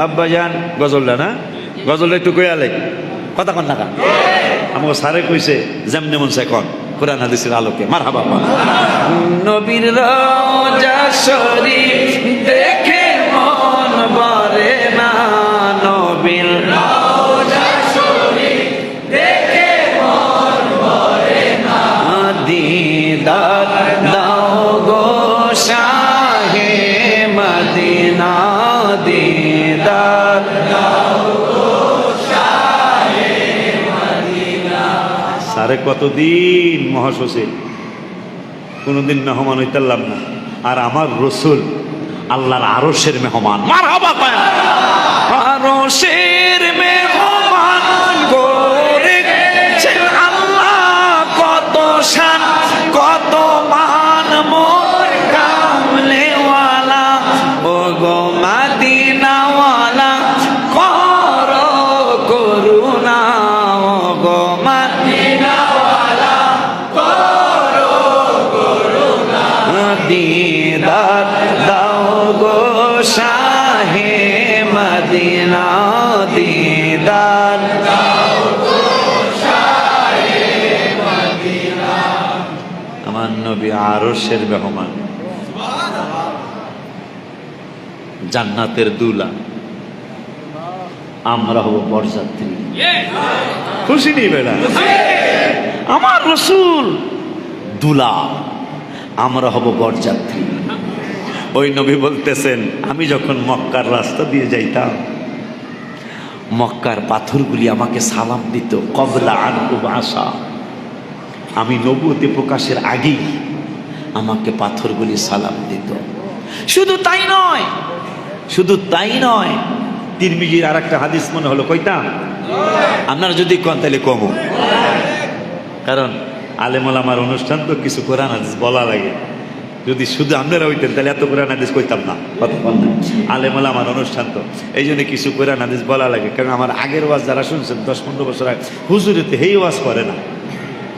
আব্বা জান গজলটা না, গজলটা একটু কইয়ালে কথা কন না কেন? আমাকে স্যারে কইছে যেমন মন সে কন কোরআন হাদিসের আলোকে। মারহাবা। নবীর রওজা শরীফ দেখে মন ভরে না, নবীর রওজা শরীফ দেখে মন ভরে না, দিদার দাও গো শাহে মদিনা, দিদার দাও গো শাহে মদিনা। সারে কতদিন মহাসচিব, কোনোদিন মেহমান হইতারলাম না, আর আমার রসুল আল্লাহর আরশের মেহমান। মারহাবা পায় আরশের মেহমান করেছেন আল্লাহ, কত শান কত মান মোর কামলেওয়ালা, ও গো মদিনাওয়ালা করো করুণা, ও গো মদিনাওয়ালা করো করুণা, দিদার দাও গো শাহে মদিনা, দিদার দাও গো শাহে মদিনা। আমার নবী আরশের মেহমান, জান্নাতের দুলা, আমরা হব বরযাত্রী। খুশি নেই বেড়া? আমার রসুল দুলা, আমরা হব বরযাত্রী। ওই নবী বলতেছেন, আমি যখন মক্কার রাস্তা দিয়ে যাইতাম, মক্কার পাথরগুলি আমাকে সালাম দিত, কবলা আনকু ভাষা, আমি নবুয়তে প্রকাশের আগেই আমাকে পাথরগুলি সালাম দিত। শুধু তাই নয়, শুধু তাই নয়, তিরমিজির আর একটা হাদিস মনে হলো, কইতাম আপনারা যদি কন তাহলে কমো, কারণ আলেমুল আমার অনুষ্ঠান তো কিছু কোরআন হাদিস বলা লাগে, যদি শুধু আপনারা হইতেন তাহলে এত কোরআন হাদিস কইতাম না। আলেমুল আমার অনুষ্ঠান তো এই জন্য কিছু কোরআন হাদিস বলা লাগে, কারণ আমার আগের ওয়াজ যারা শুনছেন 10-15 বছর আগে, হুজুরেতে হেই ওয়াজ করে না,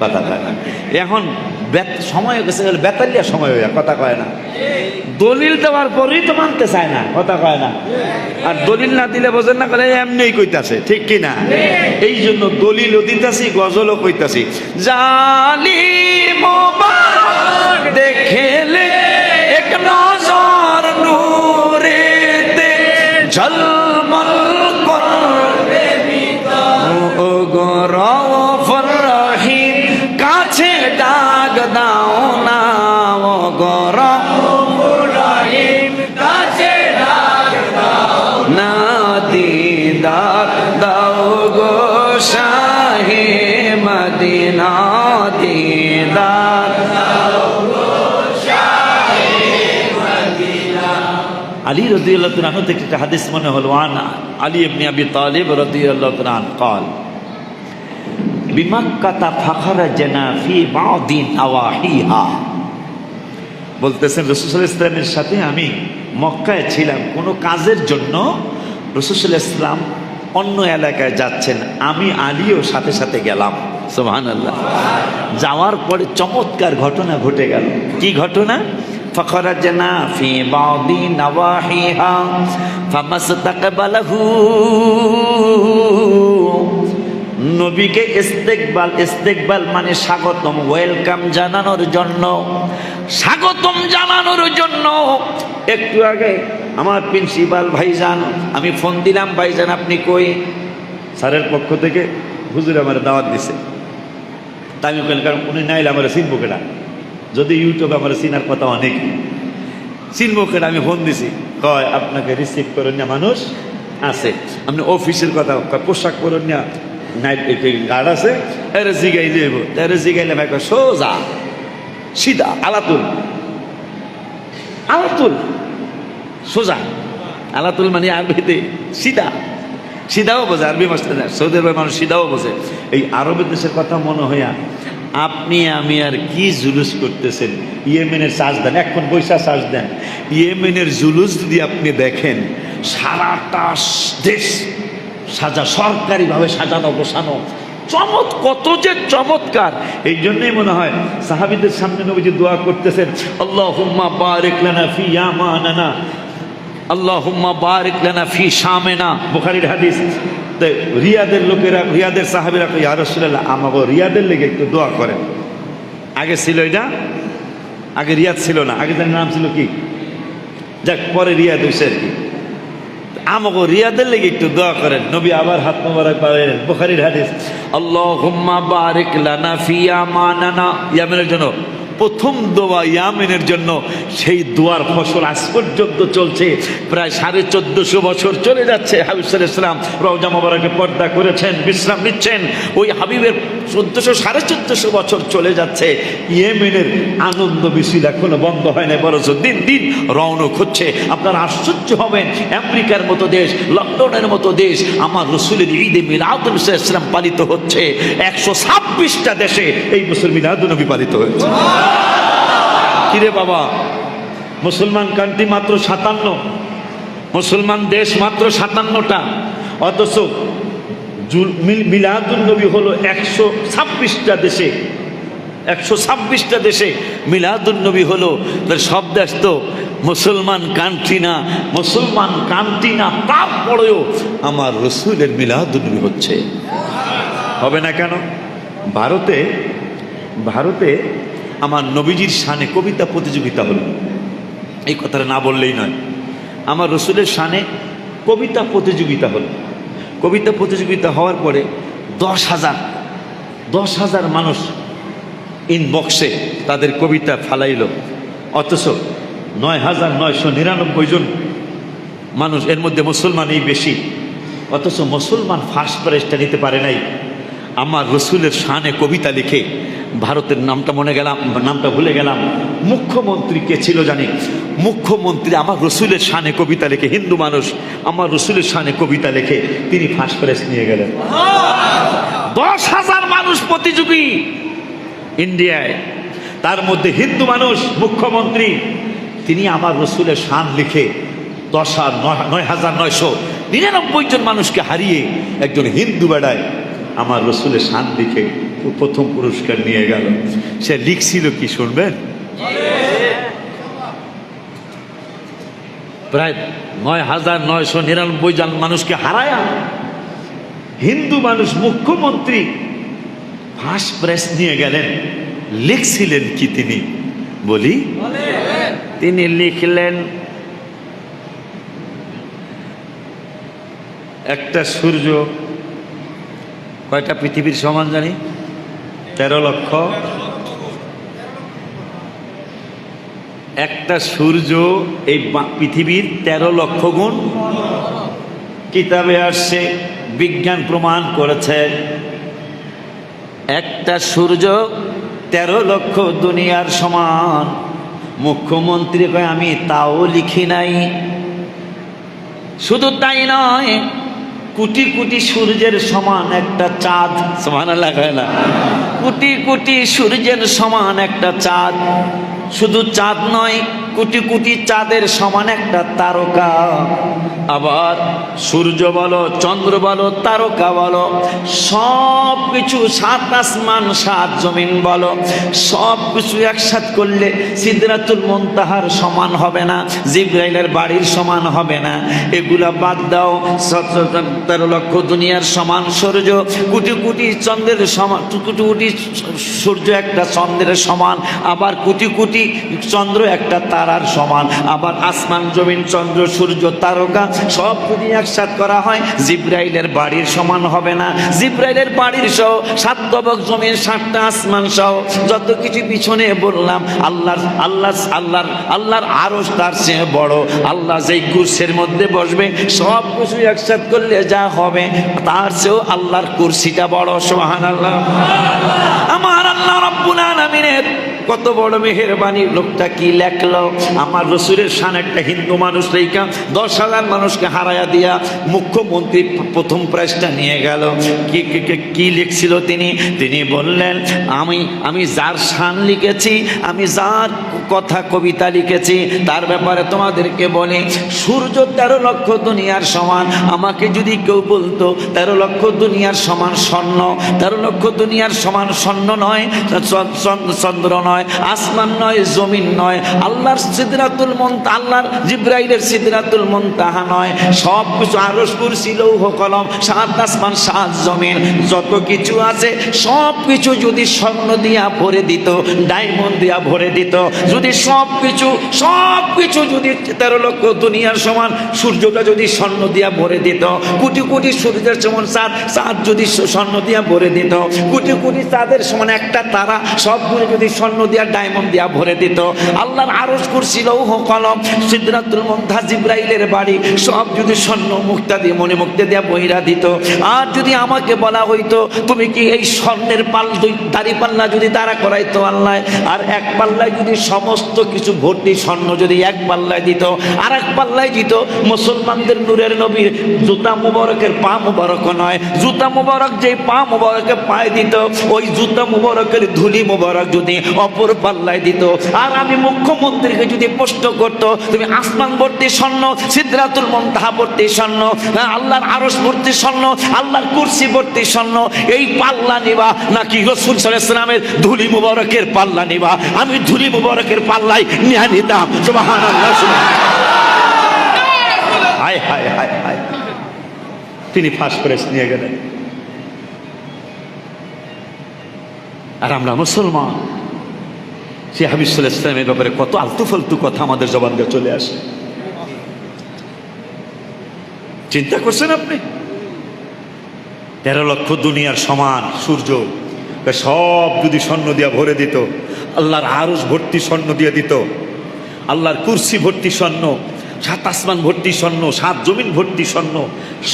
কথা কয় না। এখন সময় হয়ে গেছে, বেতালিয়া সময় হয়ে কথা কয় না, দলিল দেওয়ার পরেই তো মানতে চায় না, কথা কয় না। আর দলিল না দিলে বোঝেন না, করে এমনি কইতাছে, ঠিক কিনা? এই জন্য দলিলও দিতাছি, গজলও কইতাছি। জালিম দেখেলে এক নজর নূরেতে ঝলমল করবে ও গো রওফুর রহিম, কাছে ডাক দাও না, ও গো রওফুর রহিম, কাছে ডাক দাও না, দিদার দাও গো শাহে মদিনা, দিদার দাও গো শাহে মদিনা। আলী রাদিয়াল্লাহু তাআলা আনহু থেকে একটা হাদিস মনে হলো, আন আলী ইবনে আবি তালিব রাদিয়াল্লাহু তাআলা আনহু قال বিমাক্কাতা ফাখরাজনা ফি বাদি নাওয়াহিহা, বলতেছেন রাসূল সাল্লাল্লাহু আলাইহি ওয়াসাল্লামের সাথে আমি মক্কায় ছিলাম, কোনো কাজের জন্য রাসূল সাল্লাল্লাহু আলাইহি ওয়াসাল্লাম অন্য এলাকায় যাচ্ছেন, আমি আলীও সাথে সাথে গেলাম। সুবহানাল্লাহ। যাওয়ার পরে চমৎকার ঘটনা ঘটে গেল। কি ঘটনা? ফাখরাজনা ফি বাদি নাওয়াহিহা ফামাসতাকবালাহু, নবীকে ইস্তেকবাল, ইস্তেকবাল মানে স্বাগতম, ওয়েলকাম জানানোর জন্য, স্বাগতম জানানোর জন্য। একটু আগে আমার প্রিন্সিপাল ভাইজান, আমি ফোন দিলাম, ভাইজান আপনি কই? স্যারের পক্ষ থেকে হুজুর আমার দাওয়াত দিছে। তাই আমি বললাম, কারণ উনি নাইলে আমার চিনবো কেনা, যদি ইউটিউবে আমার চিনার কথা অনেক, চিনবো কেনা। আমি ফোন দিছি, কয় আপনাকে রিসিভ করেন না মানুষ আছে, আপনি অফিসের কথা পোশাক পরেন না, নাইট গার্ড আছে, এর জিগাই যাইব, এর জিগাইলে ভাই কয় সোজা সিধা আলাতুল, আলাতুল সোজা, আলাতুল মানে আরবিতে সিধা, সিধাও বোঝে, আরবি মাস্টার সৌদি আরবের মানুষ সিধাও বোঝে। এই আরবের দেশের কথা মনে হইয়া আপনি আমি আর কি জুলুস করতেছেন। ইয়েমেনের চার্জ দেন, এখন পয়সা চার্জ দেন। ইয়েমেনের জুলুস যদি আপনি দেখেন, সারাটা দেশ সাজা, সরকারিভাবে সাজানো গোছানো, কত যে চমৎকার। এই জন্যই মনে হয় সাহাবীদের সামনে নবীজি দোয়া করতেছেন, আল্লাহুম্মা বারিক লানা ফি ইয়ামানানা, আল্লাহুম্মা বারিক লানা ফি শামেনা, বুখারীর হাদিস। তো রিয়াদের লোকেরা, রিয়াদের সাহাবীরা ইয়া রাসূলুল্লাহ আমাকে রিয়াদের লেগে একটু দোয়া করেন। আগে ছিল এটা, আগে রিয়াদ ছিল না, আগে তার নাম ছিল কি, যাক পরে রিয়াদ হয়েছে আর কি। আমাকে রিয়াদের লেগে একটু দোয়া করেন। নবী আবার হাত মোবারক পাবেন, বুখারীর হাদিস, আল্লাহুম্মা বারিক লানা ফি ইয়ামানানা, ইয়ামেনের জন্য প্রথম দোয়া, ইয়ামেনের জন্য। সেই দোয়ার ফসল আজ পর্যন্ত চলছে, প্রায় 1450 বছর চলে যাচ্ছে। হাবিব সাল্লাল্লাহু আলাইহি ওয়াসাল্লাম রওজা মোবারকে পর্দা করেছেন, বিশ্রাম নিচ্ছেন। ওই হাবিবের 1400-1450 বছর চলে যাচ্ছে। ইয়েমেনের আনন্দ মিছিল এখনো বন্ধ হয় না, বরঞ্চ দিন দিন রওনক হচ্ছে। আপনারা আশ্চর্য হবেন, আমেরিকার মতো দেশ, লন্ডনের মতো দেশ, আমার রসুলের ঈদে মিলাদুন নবী ইসলাম পালিত হচ্ছে। 126টা দেশে এই বছর মিলাদুন নবী পালিত হচ্ছে। কিরে বাবা, মুসলমান কান্ট্রি মাত্র 57, মুসলমান দেশ মাত্র 57টা, অথচ মিলাদুন নবী হলো 126টা দেশে, 126টা দেশে মিলাদুন নবী হলো। সব দেশ তো মুসলমান কান্ট্রি না, মুসলমান কান্ট্রি না, তারপরেও আমার রসুলের মিলাদুন নবী হচ্ছে। হবে না কেন? ভারতে আমার নবীজির শানে কবিতা প্রতিযোগিতা হলো। এই কথাটা না বললেই নয়, আমার রসুলের শানে কবিতা প্রতিযোগিতা হলো। কবিতা প্রতিযোগিতা হওয়ার পরে 10,000 মানুষ ইনবক্সে তাদের কবিতা ফালাইল, অথচ 9,999 জন মানুষ, এর মধ্যে মুসলমানই বেশি, অথচ মুসলমান ফার্স্ট প্রাইজটা নিতে পারে নাই। আমার রসুলের শানে কবিতা লিখে, ভারতের নামটা ভুলে গেলাম, মুখ্যমন্ত্রী কে ছিল জানি, মুখ্যমন্ত্রী আমার রসুলের শানে কবিতা লিখে, হিন্দু মানুষ আমার রসুলের শানে কবিতা লিখে তিনি ফার্স্ট প্রাইজ নিয়ে গেলেন। 10,000 মানুষ প্রতিযোগী ইন্ডিয়ায়, তার মধ্যে হিন্দু মানুষ মুখ্যমন্ত্রী, তিনি আমার রসুলের শান লিখে 9,999 জন মানুষকে হারিয়ে একজন হিন্দু বেড়ায় আমার রসুলের শান লিখে প্রথম পুরস্কার নিয়ে গেল। সে লিখছিল কি শুনবেন? প্রায় 9,999 জন মানুষকে হারায়া হিন্দু মানুষ মুখ্যমন্ত্রী ফার্স্ট প্রাইজ নিয়ে গেলেন। লিখছিলেন কি তিনি? বলি, তিনি লিখলেন, একটা সূর্য কয়টা পৃথিবীর সমান জানি? 13 লক্ষ। একটা সূর্য এই পৃথিবীর 13 লক্ষ গুণ। কিতাবে আসছে, বিজ্ঞান প্রমাণ করেছে, একটা সূর্য 13 লক্ষ দুনিয়ার সমান। মুখ্যমন্ত্রী কয় আমি তাও লিখি নাই। শুধু তাই নয়, কোটি কোটি সূর্যের সমান একটা চাঁদ, সুবহানাল্লাহ কয় না? কোটি কোটি সূর্যের সমান একটা চাঁদ, শুধু চাঁদ নয়, কোটি কোটি চাঁদের সমান একটা তারকা। আবার সূর্য বলো, চন্দ্র বলো, তারকা বলো, সব কিছু, সাত আসমান সাত জমিন বলো, সব কিছু একসাথ করলে সিদরাতুল মুনতাহার সমান হবে না, জিবরাইলের বাড়ির সমান হবে না। এগুলা বাদ দাও, 13 লক্ষ দুনিয়ার সমান সূর্য, কোটি কোটি চন্দ্রের সমান, কোটি কোটি সূর্য একটা চন্দ্রের সমান, আবার কোটি কোটি চন্দ্র একটা তারার সমান, আবার আসমান জমিন চন্দ্র সূর্য তারকা সব যদি একসাথ করা হয় জিবরাইলের বাড়ির সমান হবে না। জিবরাইলের বাড়ির সহ 7 তবক জমিন, 7টা আসমান সহ যত কিছু পিছনে বললাম, আল্লাহর আরশ তার চেয়ে বড়। আল্লাহ যেই কুরসির মধ্যে বসবে সব কিছু একসাথ করলে যা হবে তার চেয়েও আল্লাহর কুরসিটা বড়। সুবহানাল্লাহ। আমার আল্লাহ রাব্বুল আলামিনের কত বড় মেহেরবানি। লোকটা কি লেখলো, আমার রসুলের শান একটা হিন্দু মানুষ রেখা 10,000 মানুষকে হারায়া দিয়া মুখ্যমন্ত্রী প্রথম প্রাইজটা নিয়ে গেল। কি লিখছিল তিনি বললেন, আমি যার শান লিখেছি, আমি যার কথা কবিতা লিখেছি তার ব্যাপারে তোমাদেরকে বলি, সূর্য 13 লক্ষ দুনিয়ার সমান। আমাকে যদি কেউ বলতো 13 লক্ষ দুনিয়ার সমান স্বর্ণ, 13 লক্ষ দুনিয়ার সমান স্বর্ণ নয়, চন্দ্র নয়, আসমান নয়, জমিন নয়, আল্লাহর সিদরাতুল মুনতাহা, আল্লাহর জিবরাইলের সিদরাতুল মুনতাহা নয়, সব কিছু আরশ, কুরসি, লৌহ কলম, 7 আসমান 7 জমিন যত কিছু আছে সব কিছু যদি স্বর্ণ দিয়া ভরে দিত, ডায়মন্ড দিয়া ভরে দিত, যদি সব কিছু যদি 13 লক্ষ দুনিয়ার সমান সূর্যটা যদি স্বর্ণ দিয়া ভরে দিত, কোটি কোটি সূর্যের সমান চাঁদ যদি স্বর্ণ দিয়া ভরে দিত, কোটি কোটি চাঁদের সমান একটা তারা সবগুলো যদি স্বর্ণ দিয়া ডায়মন্ড দিয়া ভরে দিত, আল্লাহর আরশ, কুরসি, লৌহ কলম, সিদরাতুল মুনতাহা, জিবরাইলের বাড়ি সব যদি স্বর্ণ মুক্তা দিয়ে, মনে মুক্তা দিয়া বহিরা দিত। আর যদি আমাকে বলা হইতো তুমি কি এই স্বর্ণের দাড়ি পাল্লা যদি দাঁড়া করাইতো আল্লাহ, আর এক পাল্লায় যদি সমস্ত কিছু ভর্তি স্বর্ণ যদি এক পাল্লায় দিত, আর এক পাল্লায় দিত মুসলমানদের নূরের নবীর জুতা মুবারকের পা মুবারক নয়, জুতা মুবারক যে পা মুবারকে পায়ে দিত, ওই জুতা মুবারকের ধুলি মুবারক যদি অপর পাল্লায় দিত, আর আমি মুখ্যমন্ত্রীকে যদি প্রশ্ন করতো তুমি আসমান ভর্তি স্বর্ণ, সিদরাতুল মুনতাহা ভর্তি স্বর্ণ, আল্লাহর আরশ ভর্তি স্বর্ণ, আল্লাহর কুরসি ভর্তি স্বর্ণ, এই পাল্লা নিবা নাকি রাসূল সাল্লাল্লাহু আলাইহি ওয়াসাল্লামের ধুলি মুবারকের পাল্লা নিবা? আমি ধুলি মুবারকের পাল্লাই নিয়ে নিতাম। সুবহানাল্লাহ, হায় হায় হায় হায়। তিনি ফার্স্ট প্রাইজ নিয়ে গেলেন। আর আমরা মুসলমান, সে হাবিব সাল্লাল্লাহু আলাইহি ওয়াসাল্লামের ব্যাপারে কত আলতু ফালতু কথা আমাদের জবান দিয়ে চলে আসে। চিন্তা করছেন আপনি? 13 লক্ষ দুনিয়ার সমান সূর্য সব যদি স্বর্ণ দিয়া ভরে দিত, আল্লাহর আরশ ভর্তি স্বর্ণ দিয়ে দিত, আল্লাহর কুরসি ভর্তি স্বর্ণ, 7 আসমান ভর্তি স্বর্ণ, 7 জমিন ভর্তি স্বর্ণ,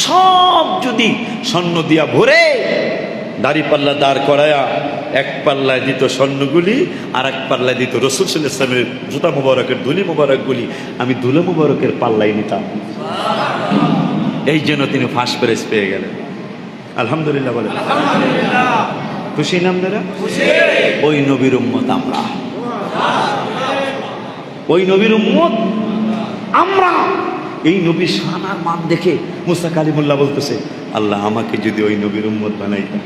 সব যদি স্বর্ণ দিয়া ভরে দাড়ি পাল্লা দাঁড় করায়া এক পাল্লায় দিত স্বর্ণগুলি, আর এক পাল্লায় দিত রাসূল সাল্লাল্লাহু আলাইহি ওয়াসাল্লামের জুতা মুবারকের ধুলি মুবারকগুলি। আমি ধুলো মুবারকের পাল্লাই নিতাম। এই জন্য তিনি ফার্স্ট প্রাইজ পেয়ে গেলেন। আলহামদুলিল্লাহ বলেন। খুশি নাম দাদা? ওই নবীর উম্মত আমরা, ওই নবীর উম্মত আমরা। এই নবীর শান আর মান দেখে মুসা কালিমুল্লাহ বলতেছে, আল্লাহ আমাকে যদি ওই নবীর উম্মত বানাইতেন।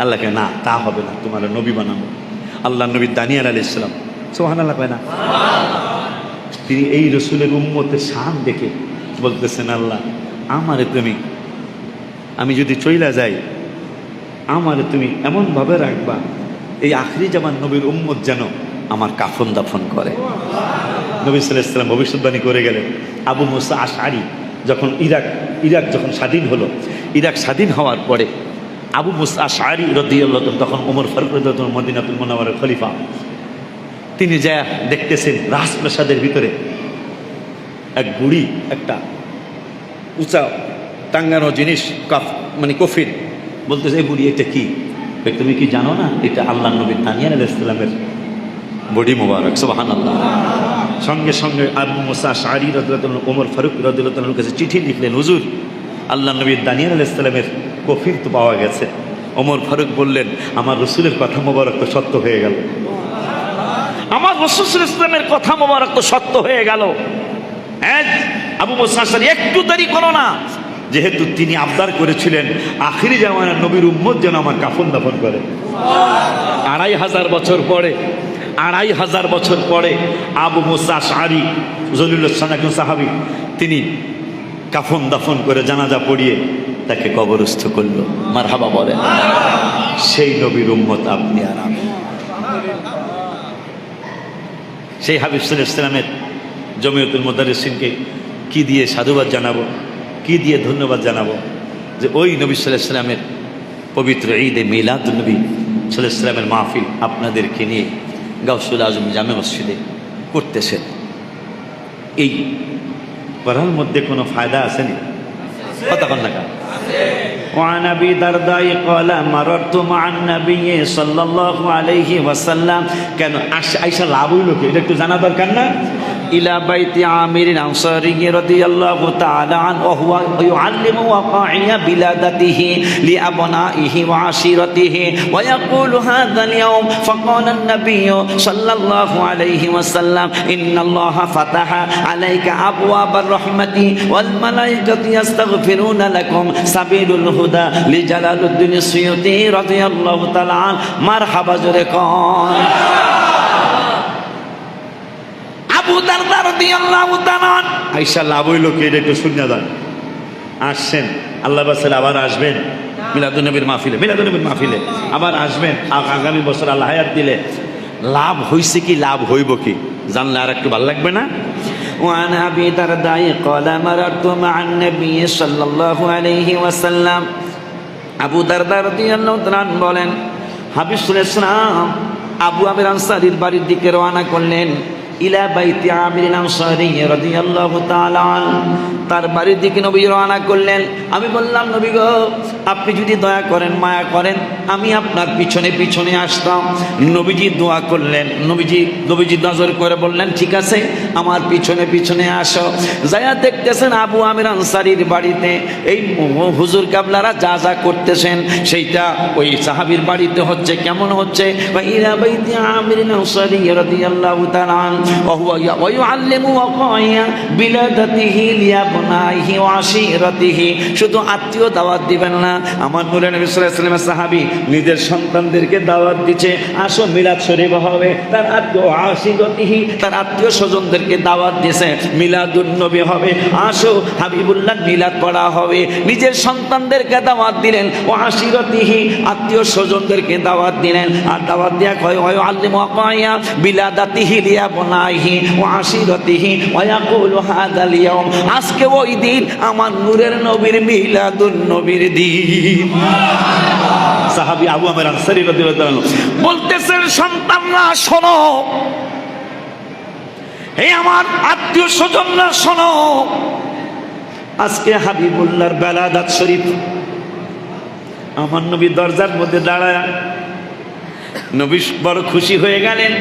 আল্লাহকে না, তা হবে না, তোমার নবী বানাবো। আল্লাহ নবী দানিয়েল আলাইহিস সালাম, সুবহানাল্লাহ কয় না, তিনি এই রসুলের উম্মতের শান দেখে বলতেছেন, আল্লাহ আমারে তুমি, আমি যদি চইলা যাই আমারে তুমি এমনভাবে রাখবা এই আখরি জামান নবীর উম্মত যেন আমার কাফন দাফন করে। নবী সাল্লাল্লাহু আলাইহি ওয়াসাল্লাম ভবিষ্যৎবাণী করে গেলেন। আবু মুসা আশআরী যখন ইরাক যখন স্বাধীন হলো, ইরাক স্বাধীন হওয়ার পরে আবু মুসা আশআরী রাদিয়াল্লাহু তাআলা, তখন ওমর ফারুক রাদিয়াল্লাহু তাআলা মদিনাতুল মুনাওয়ারার খলিফা, তিনি যা দেখতেছেন রাজপ্রাসাদের ভিতরে এক বুড়ি একটা উঁচা টাঙ্গানো জিনিস, মানে কফিন, বলতেছে এই বুড়ি এটা কি? তুমি কি জানো না এটা আল্লাহ নবী দানিয়েল আলাইহিস সালামের বডি মোবারক। সুবহানাল্লাহ। সঙ্গে সঙ্গে আবু মুসা আশআরী রাদিয়াল্লাহু তাআলা ওমর ফারুক রাদিয়াল্লাহু তাআলার কাছে চিঠি লিখলেন, হুজুর আল্লাহ নবী দানিয়েল আলাইহিস সালামের কফিন তো পাওয়া গেছে। ওমর ফারুক বললেন, আমার রসুলের কথা মোবারক তো সত্য হয়ে গেল। আমার রাসূল সাল্লাল্লাহু আলাইহি ওয়াসাল্লামের কথা মোবারক তো সত্য হয়ে গেল। হ্যাঁ, আবু মুসা আশআরী একটু দেরি করো না, যেহেতু তিনি আবদার করেছিলেন আখিরি জামানার নবীর উম্মত যেন আমার কাফন দাফন করে। 2500 বছর পরে, 2500 বছর পরে আবু মুসা আশআরী জলিলুস সান একজন সাহাবী, তিনি কাফন দাফন করে জানাজা পড়িয়ে তাকে কবরস্থ করলো। মারহাবা বলেন। সেই নবীর উম্মত আপনি আর আমি। সেই হাবিব সাল্লাল্লাহু আলাইহি ওয়াসাল্লামের জমিয়তুল মুদাররিসিনকে কি দিয়ে সাধুবাদ জানাবো, কি দিয়ে ধন্যবাদ জানাবো যে ওই নবী সাল্লাল্লাহু আলাইহি ওয়াসাল্লামের পবিত্র ঈদে মিলাদুন নবী সাল্লাল্লাহু আলাইহি ওয়াসাল্লামের মাহফিল আপনাদেরকে নিয়ে গাউসুল আজম জামে মসজিদে করতেছেন। এই করার মধ্যে কোনো ফায়দা আসেনি? কথা কন না কেন? وعن ابي درداء قال مررت مع النبي صلى الله عليه وسلم কেন আয়েশা লাভ হইল কি এটা একটু জানা দরকার না? ইলা বাইতি আমির আনসারী রাদিয়াল্লাহু তাআলা আন ওয়া হুয়া ইউআল্লিমু ওয়াকাইয়া বিলাদাতিহি লিআবনাইহি ওয়া আশিরাতিহি ওয়া ইয়াকুলু হাযাল ইয়াওম ফাকালা আন-নাবিয়্য সাল্লাল্লাহু আলাইহি ওয়াসাল্লাম ইন্নাল্লাহা ফাতাহা আলাইকা আবওয়াবার রাহমাতি ওয়াল মালায়েকাতু ইস্তাগফিরুনা লাকুম সাবিলুল হুদা লিজালালুদ্দিন সুয়ুতি রাদিয়াল্লাহু তাআলা আন। মারহাবা জোরে কোন। আবু দারদা রাদিয়াল্লাহু তাআলা আয়েশা লাভ হইল কি এটা একটু শুনে যান। আসছেন আল্লাহ বাসালে আবার আসবেন মিলাদুন নবীর মাহফিলে, মিলাদুন নবীর মাহফিলে আবার আসবেন আগামী বছর আল্লাহ হায়াত দিলে। লাভ হইছে কি লাভ হইব কি জানলে আর একটু ভালো লাগবে না? وعن أبي درداء قال مررت مع النبي صلى الله عليه وسلم আবু দারদা রাদিয়াল্লাহু তাআলা বলেন হাবিব সাল্লাল্লাহু আলাইহি ওয়াসাল্লাম আবু আমির আনসারীর বাড়ির দিকে রওনা করলেন। ইলা বাইতি আমির আনসারী রাদিয়াল্লাহু তাআলা আন, তার বাড়ির দিকে নবী রওনা করলেন। আমি বললাম নবী গো আপনি যদি দয়া করেন মায়া করেন আমি আপনার পিছনে পিছনে আসতাম। নবীজি দোয়া করলেন, নবীজি নজর করে বললেন ঠিক আছে আমার পিছনে পিছনে আসো। যায়া দেখতেছেন আবু আমির আনসারীর বাড়িতে এই হুজুর কাবলারা যা যা করতেছেন সেইটা ওই সাহাবীর বাড়িতে হচ্ছে। কেমন হচ্ছে? ইলা বাইতি আমির আনসারী রাদিয়াল্লাহু তাআলা আন ওয়া ইউআল্লিমু ওয়াকাইয়া বিলাদাতিহি লিআবনাইহি ওয়া আশিরাতিহি। শুধু আত্মীয় দাওয়াত দিবেন না, আমার নূরে নবী সাল্লাল্লাহু আলাইহি ওয়াসাল্লামের সাহাবী নিজের সন্তানদেরকে দাওয়াত দিচ্ছে আসো মিলাদ শরীফ হবে। তার আত্মীয় আশিরাতিহি, তার আত্মীয় স্বজনদেরকে দাওয়াত দিয়েছে মিলাদুন নবী হবে, আসো হাবিবুল্লাহ মিলাদ পড়া হবে। নিজের সন্তানদেরকে দাওয়াত দিলেন ওয়া আশিরাতিহি, আত্মীয় স্বজনদেরকে দাওয়াত দিলেন। আর দাওয়াত দেয়া হয় ওয়া ইউআল্লিমু ওয়াকাইয়া বিলাদাতিহি লিআবনাইহি ওয়া আশিরাতিহি ওয়া ইয়াকুলু হাযাল ইয়াওম, আজকে ওই দিন আমার নূরের নবীর মিলাদুন নবীর দিন। সাহাবী আবু আমির আনসারী রাদিয়াল্লাহু তাআলা বলতেছেন সন্তানরা শোনো, হে আমার আত্মীয় স্বজনরা শোনো, আজকে হাবিবুল্লাহর বেলাদাত শরীফ। আমার নবী দরজার মধ্যে দাঁড়ায়, নবী বড় খুশি হয়ে গেলেন।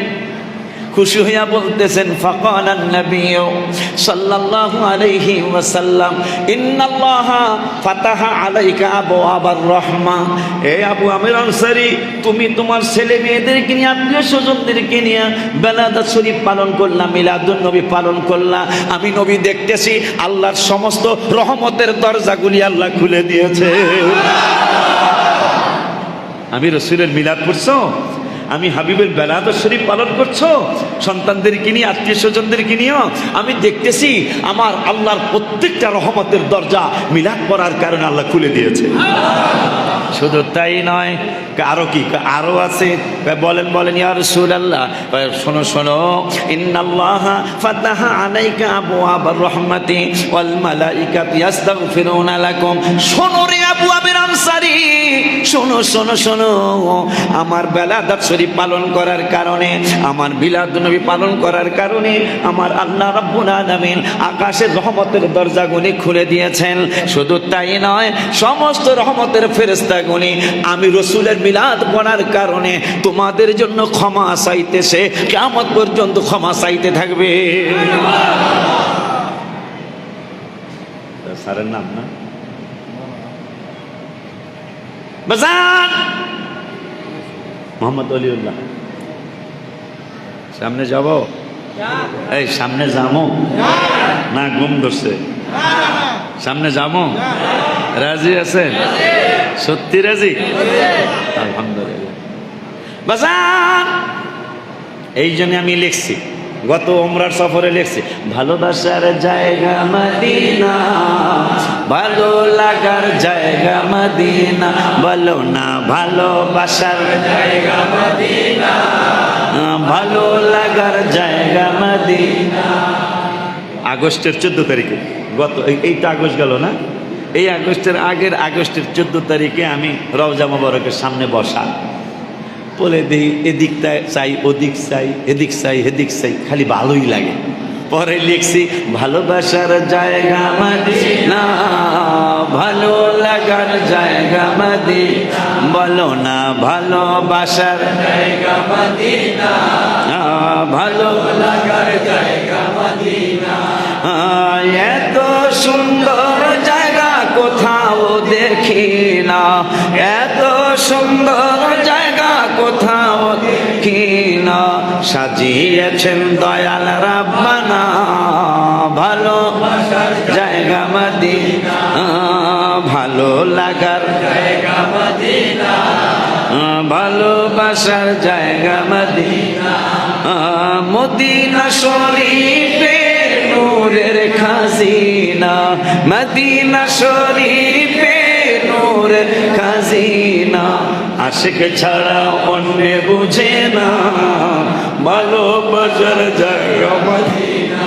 খুশি হইয়া বলতেছেন ফাকালান নবিয়্যু সাল্লাল্লাহু আলাইহি ওয়াসাল্লাম ইন্নাল্লাহা ফাতাহা আলাইকা আবওয়াবার রাহমা। হে আবু আমির আনসারী তুমি তোমার ছেলে মেয়েদেরকে নিয়ে আত্মীয় স্বজনদেরকে নিয়ে বেলাদাত শরীফ পালন করলা, মিলাদুন নবী পালন করলা। আমি নবী দেখতেছি আল্লাহর সমস্ত রহমতের দরজাগুলি আল্লাহ খুলে দিয়েছে। আমি রাসূলের মিলাদ পড়ছো, আমি হাবিবের বেলাদাত শরীফ পালন করছো, সন্তানদেরকে নিয়ে আত্মীয় স্বজনদেরকে নিয়েও আমি দেখতেছি আমার আল্লাহর প্রত্যেকটা রহমতের দরজা মিলাদ পড়ার কারণে আল্লাহ খুলে দিয়েছে। শুধু তাই নয়, আরো কি আরো আছে? বলেন বলেন ইয়া রাসূলুল্লাহ। শোনো শোনো, ইন্নাল্লাহা ফাতাহা আলাইকা আবওয়াবার রাহমাতি ওয়াল মালাইকাতু ইস্তাগফিরুনা লাকুম। শোনো রে আবু আমির আনসারী, শোনো শোনো শোনো, আমার বেলাদাত শরীফ পালন করার কারণে, আমার মিলাদুন নবী পালন করার কারণে আমার আল্লাহ রাব্বুল আলামিন আকাশের রহমতের দরজাগুলি খুলে দিয়েছেন। শুধু তাই নয়, সমস্ত রহমতের ফেরেশতাগুলি আমি রাসূলের মিলাদ পড়ার কারণে তোমাদের জন্য ক্ষমা চাইতেছে, কিয়ামত পর্যন্ত ক্ষমা চাইতে থাকবে। স্যারের নাম না বাজান মোহাম্মদ ওলিউল্লাহ সামনে যাব, এই সামনে যাবো না ঘুম ধরছে? সামনে যাবো, রাজি আছেন? সত্যি রাজি? আলহামদুলিল্লাহ। বাজান এই জন্য আমি লিখছি, গত ওমরার সফরে লিখছি, ভালোবাসার জায়গা মদিনা, ভালো লাগার জায়গা মদিনা, বলো না ভালোবাসার জায়গা মদিনা, ভালো লাগার জায়গা মদিনা। আগস্টের 14 তারিখে, গত এইটা আগস্ট গেল না, এই আগস্টের আগের আগস্টের 14 তারিখে আমি রওজা মোবারকের সামনে বসা, বলে দিই এদিক চাই ওদিক চাই, এদিক চাই এদিক চাই, খালি ভালোই লাগে। পরে লিখছি ভালোবাসার জায়গা মদিনা, ভালো লাগার জায়গা মদিনা, বলো না ভালোবাসার জায়গা মদিনা, ভালো লাগার জায়গা মদিনা। এত সুন্দর জায়গা কোথাও দেখি না, এত সুন্দর জায়গা কোথাও দেখি না, সাজিয়েছেন দয়াল রাব্বানা, ভালোবাসার জায়গা মদিনা, ভালো লাগার জায়গা মদিনা, ভালোবাসার জায়গা মদিনা। মদিনা শরীফে নূরের খাজিনা, মদিনা শরীফে নূরের খাজিনা, আশিক ছাড়া অন্য বুঝে না, ভালোবাসার জায়গা মদিনা,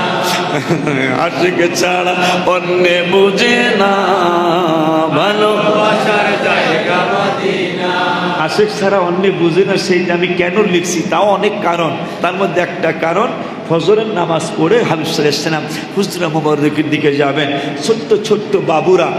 আশিক ছাড়া অন্য বুঝে না, ভালোবাসার জায়গা মদিনা। আশিক ছাড়া অন্য বুঝে না, সেইটা আমি কেন লিখছি তাও অনেক কারণ, তার মধ্যে একটা কারণ ফজরের নামাজ পড়ে হাবিব সাল্লাল্লাহু আলাইহি ওয়াসাল্লাম হুজরা মুবারকের দিকে যাবেন, ছোট্ট ছোট্ট বাবুরা,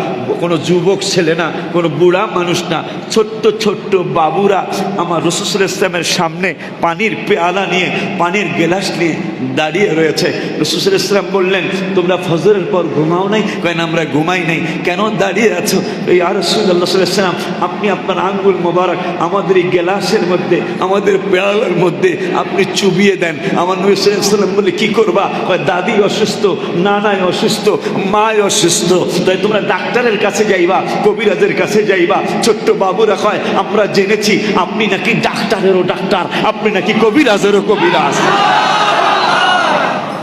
কোনো যুবক ছেলে না, কোনো বুড়া মানুষ না, ছোট্ট ছোট্ট বাবুরা আমার রাসূল সাল্লাল্লাহু আলাইহি ওয়াসাল্লামের সামনে পানির পেয়ালা নিয়ে, পানির গ্লাস নিয়ে দাঁড়িয়ে রয়েছে। রাসূল সাল্লাল্লাহু আলাইহি ওয়াসাল্লাম বললেন, তোমরা ফজরের পর ঘুমাও নাই? কেন আমরা ঘুমাই নাই। কেন দাঁড়িয়ে আছো? এই ইয়া রাসূলুল্লাহ সাল্লাল্লাহু আলাইহি ওয়াসাল্লাম, আপনি আপনার আঙ্গুল মোবারক আমাদের এই গ্লাসের মধ্যে, আমাদের পেয়ালার মধ্যে আপনি চুবিয়ে দেন। আমার নবী সাল্লাল্লাহু আলাইহি ওয়াসাল্লাম বলে, কি করবা? দাদি অসুস্থ, নানাই অসুস্থ, মায় অসুস্থ, তাই তোমরা ডাক্তারের কাছে যাইবা, কবিরাজের কাছে যাইবা। ছোট্ট বাবুরা কয়, আমরা জেনেছি আপনি নাকি ডাক্তারেরও ডাক্তার, আপনি নাকি কবিরাজেরও কবিরাজ,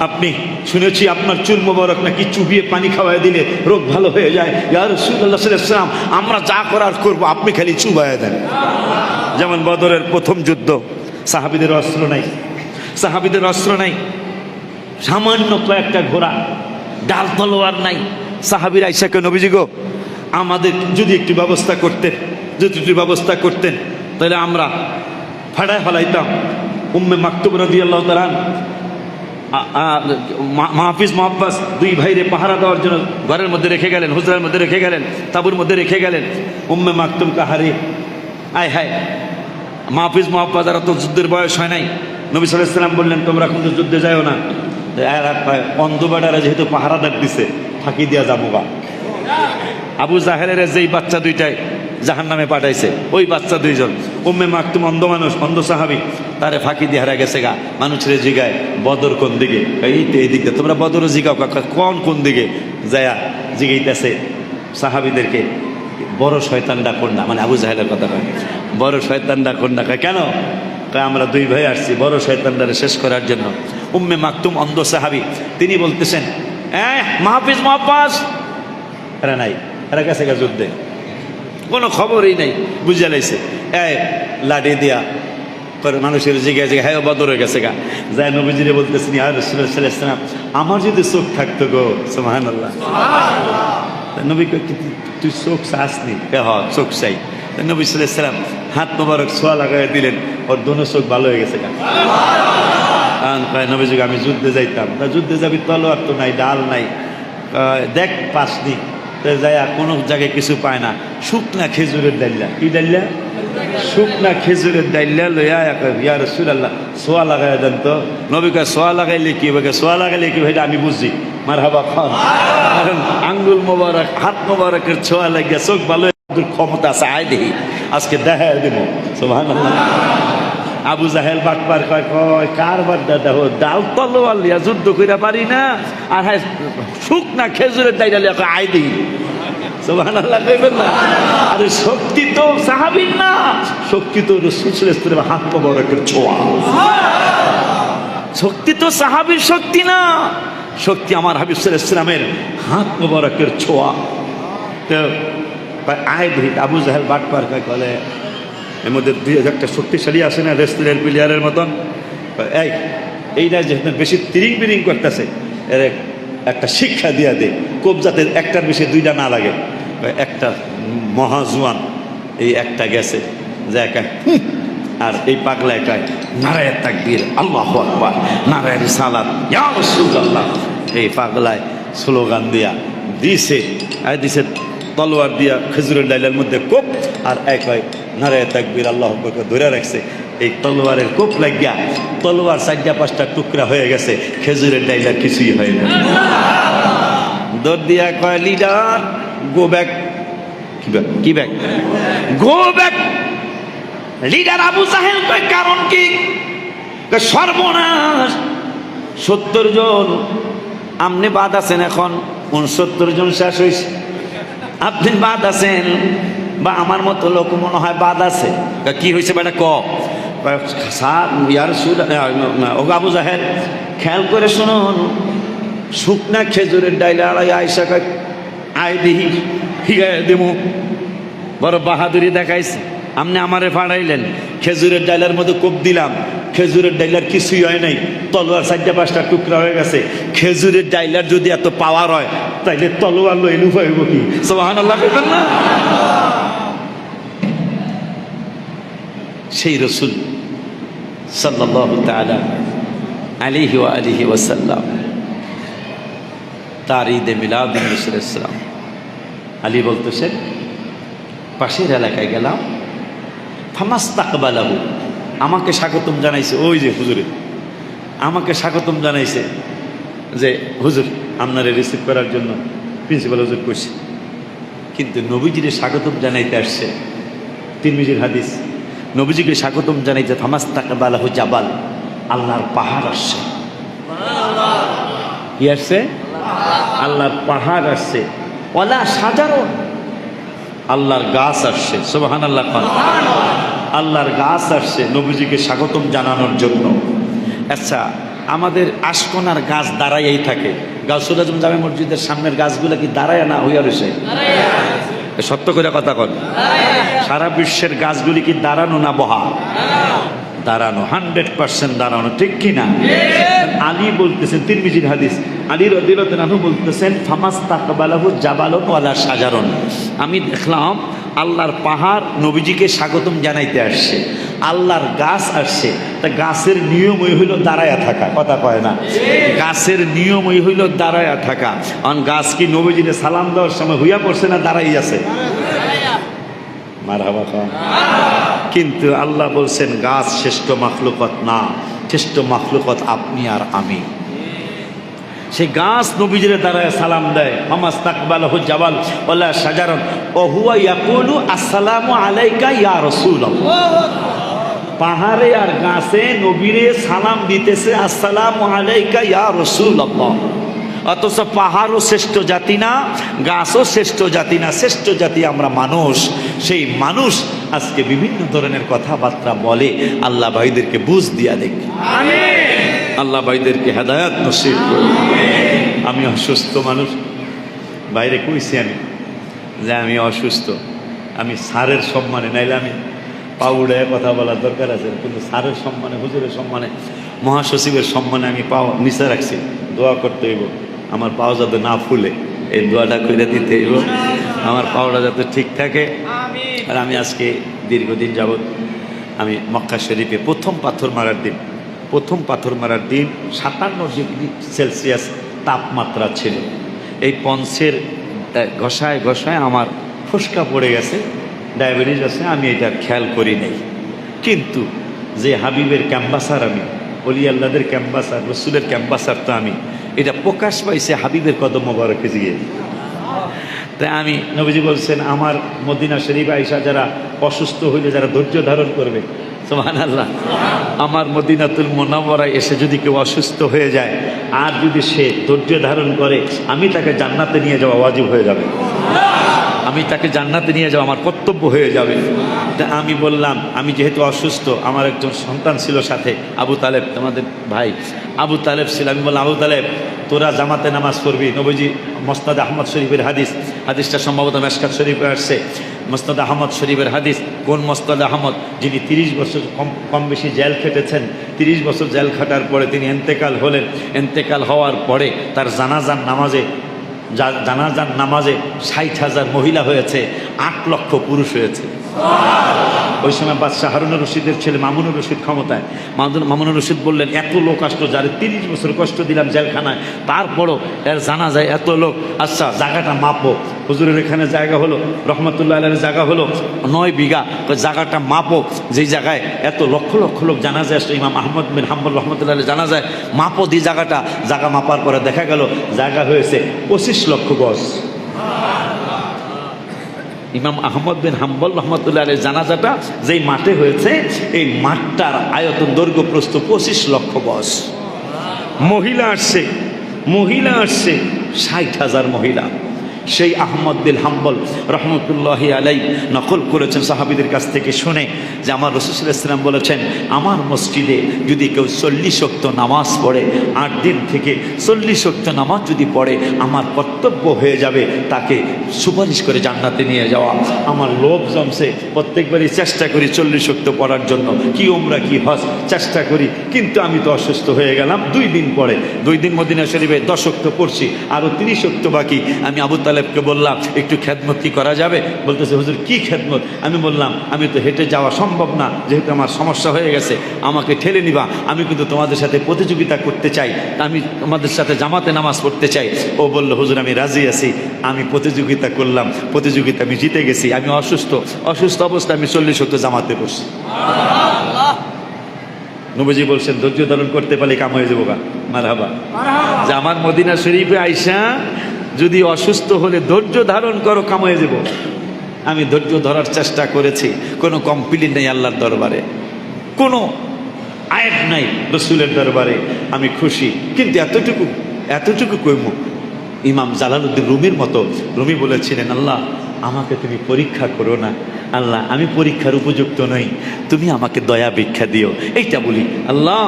আপনি শুনেছি আপনার চুল মোবারক নাকি চুবিয়ে পানি খাওয়াই দিলে রোগ ভালো হয়ে যায়। ইয়া রাসূলুল্লাহ সাল্লাল্লাহু আলাইহি ওয়াসাল্লাম, আমরা যা করার করবো, আপনি খালি চুবাইয়া দেন। যেমন বদরের প্রথম যুদ্ধ, সাহাবীদের অস্ত্র নাই, সাহাবীদের অস্ত্র নাই, সামান্য কয়েকটা ঘোড়া, ডাল তলোয়ার নাই। সাহাবীরা আইসাকে, নবীজি গো, আমাদের যদি একটু ব্যবস্থা করতেন, যদি একটু ব্যবস্থা করতেন, তাহলে আমরা ফাড়ায় ফেলাইতাম। উম্মে মাকতুম রাদিয়াল্লাহু তাআলা মাহফিজ মুআব্বাস দুই ভাইরে পাহারা দেওয়ার জন্য ঘরের মধ্যে রেখে গেলেন, হুজরার মধ্যে রেখে গেলেন, তাঁবুর মধ্যে রেখে গেলেন। উম্মে মাকতুম কাহারে, আয় হায়, মাহফিজ মুআব্বাস তো যুদ্ধের বয়স হয় নাই। নবী সাল্লাল্লাহু আলাইহি ওয়াসাল্লাম বললেন, তোমরা কিন্তু যুদ্ধে যাও না, অন্ধবাড়ারা যেহেতু পাহারাদার দিছে, ফাঁকি দিয়া যাবো গা। আবু জাহেলের যেই বাচ্চা দুইটাই জাহান্নামে পাঠাইছে, ওই বাচ্চা দুইজন, উম্মে মাকতুম অন্ধ মানুষ, অন্ধ সাহাবী, তারে ফাঁকি দিয়ে হারা গেছে গা। মানুষের জিগায়, বদর কোন দিকে? এই তো এই দিকে। তোমরা বদরও জিগাও, কোন দিকে যায়া জিগাইতেছে সাহাবীদেরকে, বড় শয়তানটা কোনটা, মানে আবু জাহেলের কথা কয়, বড় শয়তানটা কোনটা? কেন? আমরা দুই ভাই আসছি বড় শয়তানটারে শেষ করার জন্য। উম্মে মাকতুম অন্ধ সাহাবী, তিনি বলতেছেন, মাহফিজ মুআব্বাস এরা নাই, এরা গেছে গা যুদ্ধে, কোনো খবরই নাই, বুঝে লাইছে। লাঠি দিয়া করে মানুষের জিজ্ঞাসা জিজ্ঞাসা, হ্যাঁ বদর হয়ে গেছে গা। যায় নবীজিরে বলতেছেন, ইয়া রাসূলুল্লাহ সাল্লাল্লাহু আলাইহি ওয়াসাল্লাম, আমার যদি চোখ থাকতো গো, সুবহানাল্লাহ, নবী কয়, তুই চোখ চাসনি? হ্যাঁ চোখ চাই। নবী সাল্লাল্লাহু আলাইহি ওয়াসাল্লাম হাত মোবারক ছোঁয়া লাগাই দিলেন, ওর দোনো চোখ ভালো হয়ে গেছে গা। নবীজি, আমি যুদ্ধে যাইতাম। তা যুদ্ধে যাবি, তলোয়ার তো নাই, ডাল নাই, দেখ পাসনি। যাইয়া কোনো জায়গায় কিছু পায় না, শুকনা খেজুরের ডাইল্লা, কি ডাইল্লা? শুকনা খেজুরের ডাইল্লা লইয়া, ইয়া রাসূলুল্লাহ সোয়া লাগাই দেন তো। নবী কয়, সোয়া লাগাইলে কি হবে? সোয়া লাগাইলে কি ভাই? আমি বুঝি, মারহাবা খান। কারণ আঙ্গুল মোবারক, হাত মোবারকের ছোঁয়া লাগিয়া চোখ ভালো ক্ষমতা আছে, আয় দেখি, আজকে দেখা দেব। সুবহানাল্লাহ। আবু জাহেল বাটপার কয় কয় কার বাড্ডা দেখো ডাল তলোয়ার লিয়া যুদ্ধ কইরা পারি না, আর হ্যাঁ শুকনা খেজুরের ডাইলা লিয়া কয় আয় দিই। সুবহানাল্লাহ কইবেন না? আরে শক্তি তো সাহাবীর না, শক্তি তো রাসূল সাল্লাল্লাহু আলাইহি ওয়াসাল্লামের হাত মোবারকের ছোঁয়া। শক্তি তো সাহাবীর শক্তি না, শক্তি আমার হাবিব সাল্লাল্লাহু আলাইহি ওয়াসাল্লামের হাত মোবারকের ছোঁয়া। তো আয় দিই। আবু জাহেল বাটপার কয় কলে এর মধ্যে দুই একটা শক্তিশালী আছে না রেস্টুরেন্ট প্লেয়ারের মতন, এইটা যেহেতু বেশি তিরিং বিরিং করতেছে এর একটা শিক্ষা দিয়া দে, কোপ যাতে একটার বেশি দুইটা না লাগে। একটা মহাজুয়ান এই একটা গেছে যে একা, আর এই পাগলা একাই নারায়ে তাকবীর আল্লাহু আকবার নারায়ে রিসালাত ইয়া রাসূলুল্লাহ, এই পাগলায় স্লোগান দিয়া দিছে তলোয়ার দিয়া খেজুরের ডাইলের মধ্যে কোপ, আর এক হয় নারায়ে তাকবীর আল্লাহু আকবার ধরে রাখছে। এই তলোয়ারের কোপ লাগিয়া তলোয়ার 4-5টা টুকরা হয়ে গেছে, খেজুরের ডাইলার কিছুই হয় না। দৌড় দিয়া কয় লিডার গো ব্যাক। কি back? Go back. Leader Abu জাহেল কয় কারণ কি? সর্বনাশ, 70 জন আপনি বাদ আছেন, এখন 69 জন শেষ হয়েছে, আপনি বাদ আছেন, বা আমার মতো লোক মনে হয় বাদ আছে। কি হয়েছে বেটা ক? আবু জাহেল খেয়াল করে শুনুন, শুকনা খেজুরের ডাইলা আড়াই আয়সা কয় আয় দিহি হিগায় দেবো, বড় বাহাদুরি দেখাইছে। আপনি আমারে ফাড়াইলেন, খেজুরের ডাইলার মধ্যে কোপ দিলাম, খেজুরের ডাইলার কিছুই হয় নাই, তলোয়ার 4-5টা টুকরা হয়ে গেছে। খেজুরের ডাইলার যদি এত পাওয়ার হয় তাইলে তলোয়ার লই লুফা হইব কি? সুবহানাল্লাহ কইবেন না? সেই রাসূল সাল্লাল্লাহু তাআলা আলাইহি ওয়া আলিহি ওয়াসাল্লাম তার ঈদে মিলাদুন নবী ইসলাম আলী বলতেছেন, পাশের এলাকায় গেলাম, ফামাস্তাকবালাহু, আমাকে স্বাগতম জানাইছে। ওই যে হুজুরে আমাকে স্বাগতম জানাইছে যে হুজুর আপনারে রিসিভ করার জন্য প্রিন্সিপাল হুজুর কইছে, কিন্তু নবীজিরে স্বাগতম জানাইতে আসছে। তিরমিজির হাদিস, নবীজিকে স্বাগতম জানাইতে ফামাস্তাকবালাহু জাবাল, আল্লাহর পাহাড় আসছে। কি আসছে? আল্লাহর পাহাড় আসছে। ওয়ালা সাজারন, আল্লাহর গাছ আসছে। সুবহানাল্লাহ। আল্লাহর গাছ আসছে নবীজিকে স্বাগতম জানানোর জন্য। আচ্ছা, আমাদের আশকোনার গাছ দাঁড়াইয়াই থাকে, গাউসুল আজম জামে মসজিদের সামনের গাছগুলো কি দাঁড়ায় না হইয়া রয়েছে? সত্য করে কথা কন। সারা বিশ্বের গাছগুলি কি দাঁড়ানো না বহা? দাঁড়ানো, 100% দাঁড়ানো, ঠিক কিনা? আলী বলতেছেন, তিরমিজির হাদিস, আলী রাদিয়াল্লাহু আনহু বলতেছেন ফামাস্তাকবালাহু জাবালুন ওয়ালা শাজারুন, আমি দেখলাম আল্লাহর পাহাড় নবীজিকে স্বাগতম জানাইতে আসছে, আল্লাহর গাছ আসছে। তা গাছের নিয়মই হইল দাঁড়ায়া থাকা, কথা কয় না? গাছের নিয়মই হইল দাঁড়ায়া থাকা। কারণ গাছ কি নবীজিকে সালাম দেওয়ার সময় হইয়া পড়ছে না দাঁড়াই আছে? মারহাবা খান। কিন্তু আল্লাহ বলছেন গাছ শ্রেষ্ঠ মাখলুকত না, শ্রেষ্ঠ মাখলুকত আপনি আর আমি। সেই গাছ নবীজিরে দাঁড়ায় সালাম দেয়, ফামাস্তাকবালাহু জাবাল ওয়ালা শাজারুন ওয়া হুয়া ইয়াকুলু আসসালামু আলাইকা ইয়া রাসূলুল্লাহ। পাহাড়ে আর গাছে নবীরে সালাম দিতেছে, আসসালামু আলাইকা ইয়া রাসূলুল্লাহ। অথচ পাহাড়ও শ্রেষ্ঠ জাতি না, গাছও শ্রেষ্ঠ জাতি না, শ্রেষ্ঠ জাতি আমরা মানুষ। সেই মানুষ আজকে বিভিন্ন ধরনের কথাবার্তা বলে। আল্লাহ ভাইদেরকে বুঝ দিয়া দেখ, আল্লাহ ভাইদেরকে হেদায়াত নসিব করুন। আমি অসুস্থ মানুষ, বাইরে কইছি আমি যে আমি অসুস্থ, আমি স্যারের সম্মানে, নাইলে আমি পাউডায় কথা বলার দরকার আছে, কিন্তু স্যারের সম্মানে, হুজুরের সম্মানে, মহাসচিবের সম্মানে আমি পাও নিচে রাখছি। দোয়া করতে হইব আমার পাও যাতে না ফুলে, এই দোয়াটা করে দিতে হইব, আমার পাওটা যাতে ঠিক থাকে। আর আমি আজকে দীর্ঘদিন যাবৎ আমি মক্কা শরীফে প্রথম পাথর মারার দিন 57 ডিগ্রি সেলসিয়াস তাপমাত্রা ছিল। এই পঞ্চের ঘষায় ঘষায় আমার ফুসকা পড়ে গেছে, ডায়াবেটিস আছে, আমি এটা খেয়াল করি নাই। কিন্তু যে হাবিবের ক্যাম্বাসার, আমি অলি আল্লাহদের ক্যাম্বাসার, রসুলের ক্যাম্বাসার, তো আমি এটা প্রকাশ পাইছে হাবিবের কদম মোবারকে গিয়ে। তাই আমি, নবীজি বলছেন আমার মদিনা শরীফ আয়েশা যারা অসুস্থ হইলে, যারা ধৈর্য ধারণ করবে, সুবহানাল্লাহ। আমার মদিনাতুল মুনাওয়ারায় এসে যদি কেউ অসুস্থ হয়ে যায় আর যদি সে ধৈর্য ধারণ করে, আমি তাকে জান্নাতে নিয়ে যাওয়া ওয়াজিব হয়ে যাবে। আমি তাকে জান্নাতে নিয়ে যাওয়া আমার কর্তব্য হয়ে যাবে। তা আমি বললাম, আমি যেহেতু অসুস্থ, আমার একজন সন্তান ছিল সাথে, আবু তালেব, আমাদের ভাই আবু তালেব ছিল। আমি বললাম, আবু তালেব তোরা জামাতে নামাজ পড়বি। নবীজি মুসনাদ আহমদ শরীফের হাদিসটা সম্ভবত মেশকাত শরীফে আসছে। মুসনাদ আহমদ শরীফের হাদিস। কোন মুসনাদ আহমদ? যিনি 30 বছর কম বেশি জেল খেটেছেন। 30 বছর জেল খাটার পরে তিনি এন্তেকাল হলেন। এন্তেকাল হওয়ার পরে তার জানাজার নামাজে 60,000 মহিলা হয়েছে, 8 লক্ষ পুরুষ হয়েছে। ওই সময় বাদশাহ হারুনুর রশিদের ছেলে মামুনুর রশিদ ক্ষমতায়। মামুনুর রশিদ বললেন, এত লোক আসলো, যারে 30 বছর কষ্ট দিলাম জেলখানায়, তারপরও এর জানাজায় এত লোক। আচ্ছা, জায়গাটা মাপো। হুজুরের এখানে জায়গা হলো, রহমতুল্লাহ আলাইহির জায়গা হলো 9 বিঘা। জায়গাটা মাপো, যেই জায়গায় এত লক্ষ লক্ষ লোক জানাজায় আসলো, ইমাম আহমদ বিন হাম্বল রহমতুল্লাহ আলাইহি জানাজায় মাপো দি জায়গাটা। জায়গা মাপার পরে দেখা গেল জায়গা হয়েছে 25 লক্ষ গজ। ইমাম আহমদ বিন হাম্বল রহমতুল্লাহ আলাইহির জানাজাটা যেই মাঠে হয়েছে, এই মাঠটার আয়তন দৈর্ঘ্য প্রস্থ 25 লক্ষ গজ। মহিলা আসছে 60,000 মহিলা। সেই আহমদ বিন হাম্বল রহমতুল্লাহি আলাইহি নকল করেছেন সাহাবীদের কাছ থেকে শুনে যে আমার রাসূল সাল্লাল্লাহু আলাইহি ওয়াসাল্লাম বলেছেন, আমার মসজিদে যদি কেউ 40 ওয়াক্ত নামাজ পড়ে, 8 দিন থেকে 40 ওয়াক্ত নামাজ যদি পড়ে, আমার কর্তব্য হয়ে যাবে তাকে সুপারিশ করে জান্নাতে নিয়ে যাওয়া। আমার লোভ জমছে, প্রত্যেকবারই চেষ্টা করি 40 ওয়াক্ত পড়ার জন্য, কি উমরা কি হজ চেষ্টা করি, কিন্তু আমি তো অসুস্থ হয়ে গেলাম। 2 দিন পরে 2 দিন মদিনা শরীফে 10 ওয়াক্ত পড়ছি, আরও 30 ওয়াক্ত বাকি। আমি আবু তালেবকে বললাম, একটু খেদমত কি করা যাবে? বলতেছে, হুজুর কি খেদমত? আমি বললাম, আমি তো হেঁটে যাওয়া সম্ভব না, যেহেতু আমার সমস্যা হয়ে গেছে, আমাকে ঠেলে নিবা। আমি কিন্তু তোমাদের সাথে প্রতিযোগিতা করতে চাই, আমি তোমাদের সাথে জামাতে নামাজ পড়তে চাই। ও বলল, হুজুর আমি রাজি আছি। আমি প্রতিযোগিতা করলাম, প্রতিযোগিতা আমি জিতে গেছি। আমি অসুস্থ অবস্থায় আমি 40 ওয়াক্ত জামাতে পড়ছি। নবীজি বলছেন, ধৈর্য ধারণ করতে পারলে কাম হয়ে যাবো গা। মারহাবা। যে আমার মদিনা শরীফে আইসা যদি অসুস্থ হলে ধৈর্য ধারণ করো, কাম হয়ে যাব। আমি ধৈর্য ধরার চেষ্টা করেছি, কোনো কমপ্লেইন নেই আল্লাহর দরবারে, কোনো আয়াত নাই রসুলের দরবারে। আমি খুশি, কিন্তু এতটুকু কইমু, ইমাম জালালউদ্দিন রুমির মতো। রুমি বলেছিলেন, আল্লাহ আমাকে তুমি পরীক্ষা করো না, আল্লাহ আমি পরীক্ষার উপযুক্ত নই, তুমি আমাকে দয়া ভিক্ষা দিও। এইটা বলি, আল্লাহ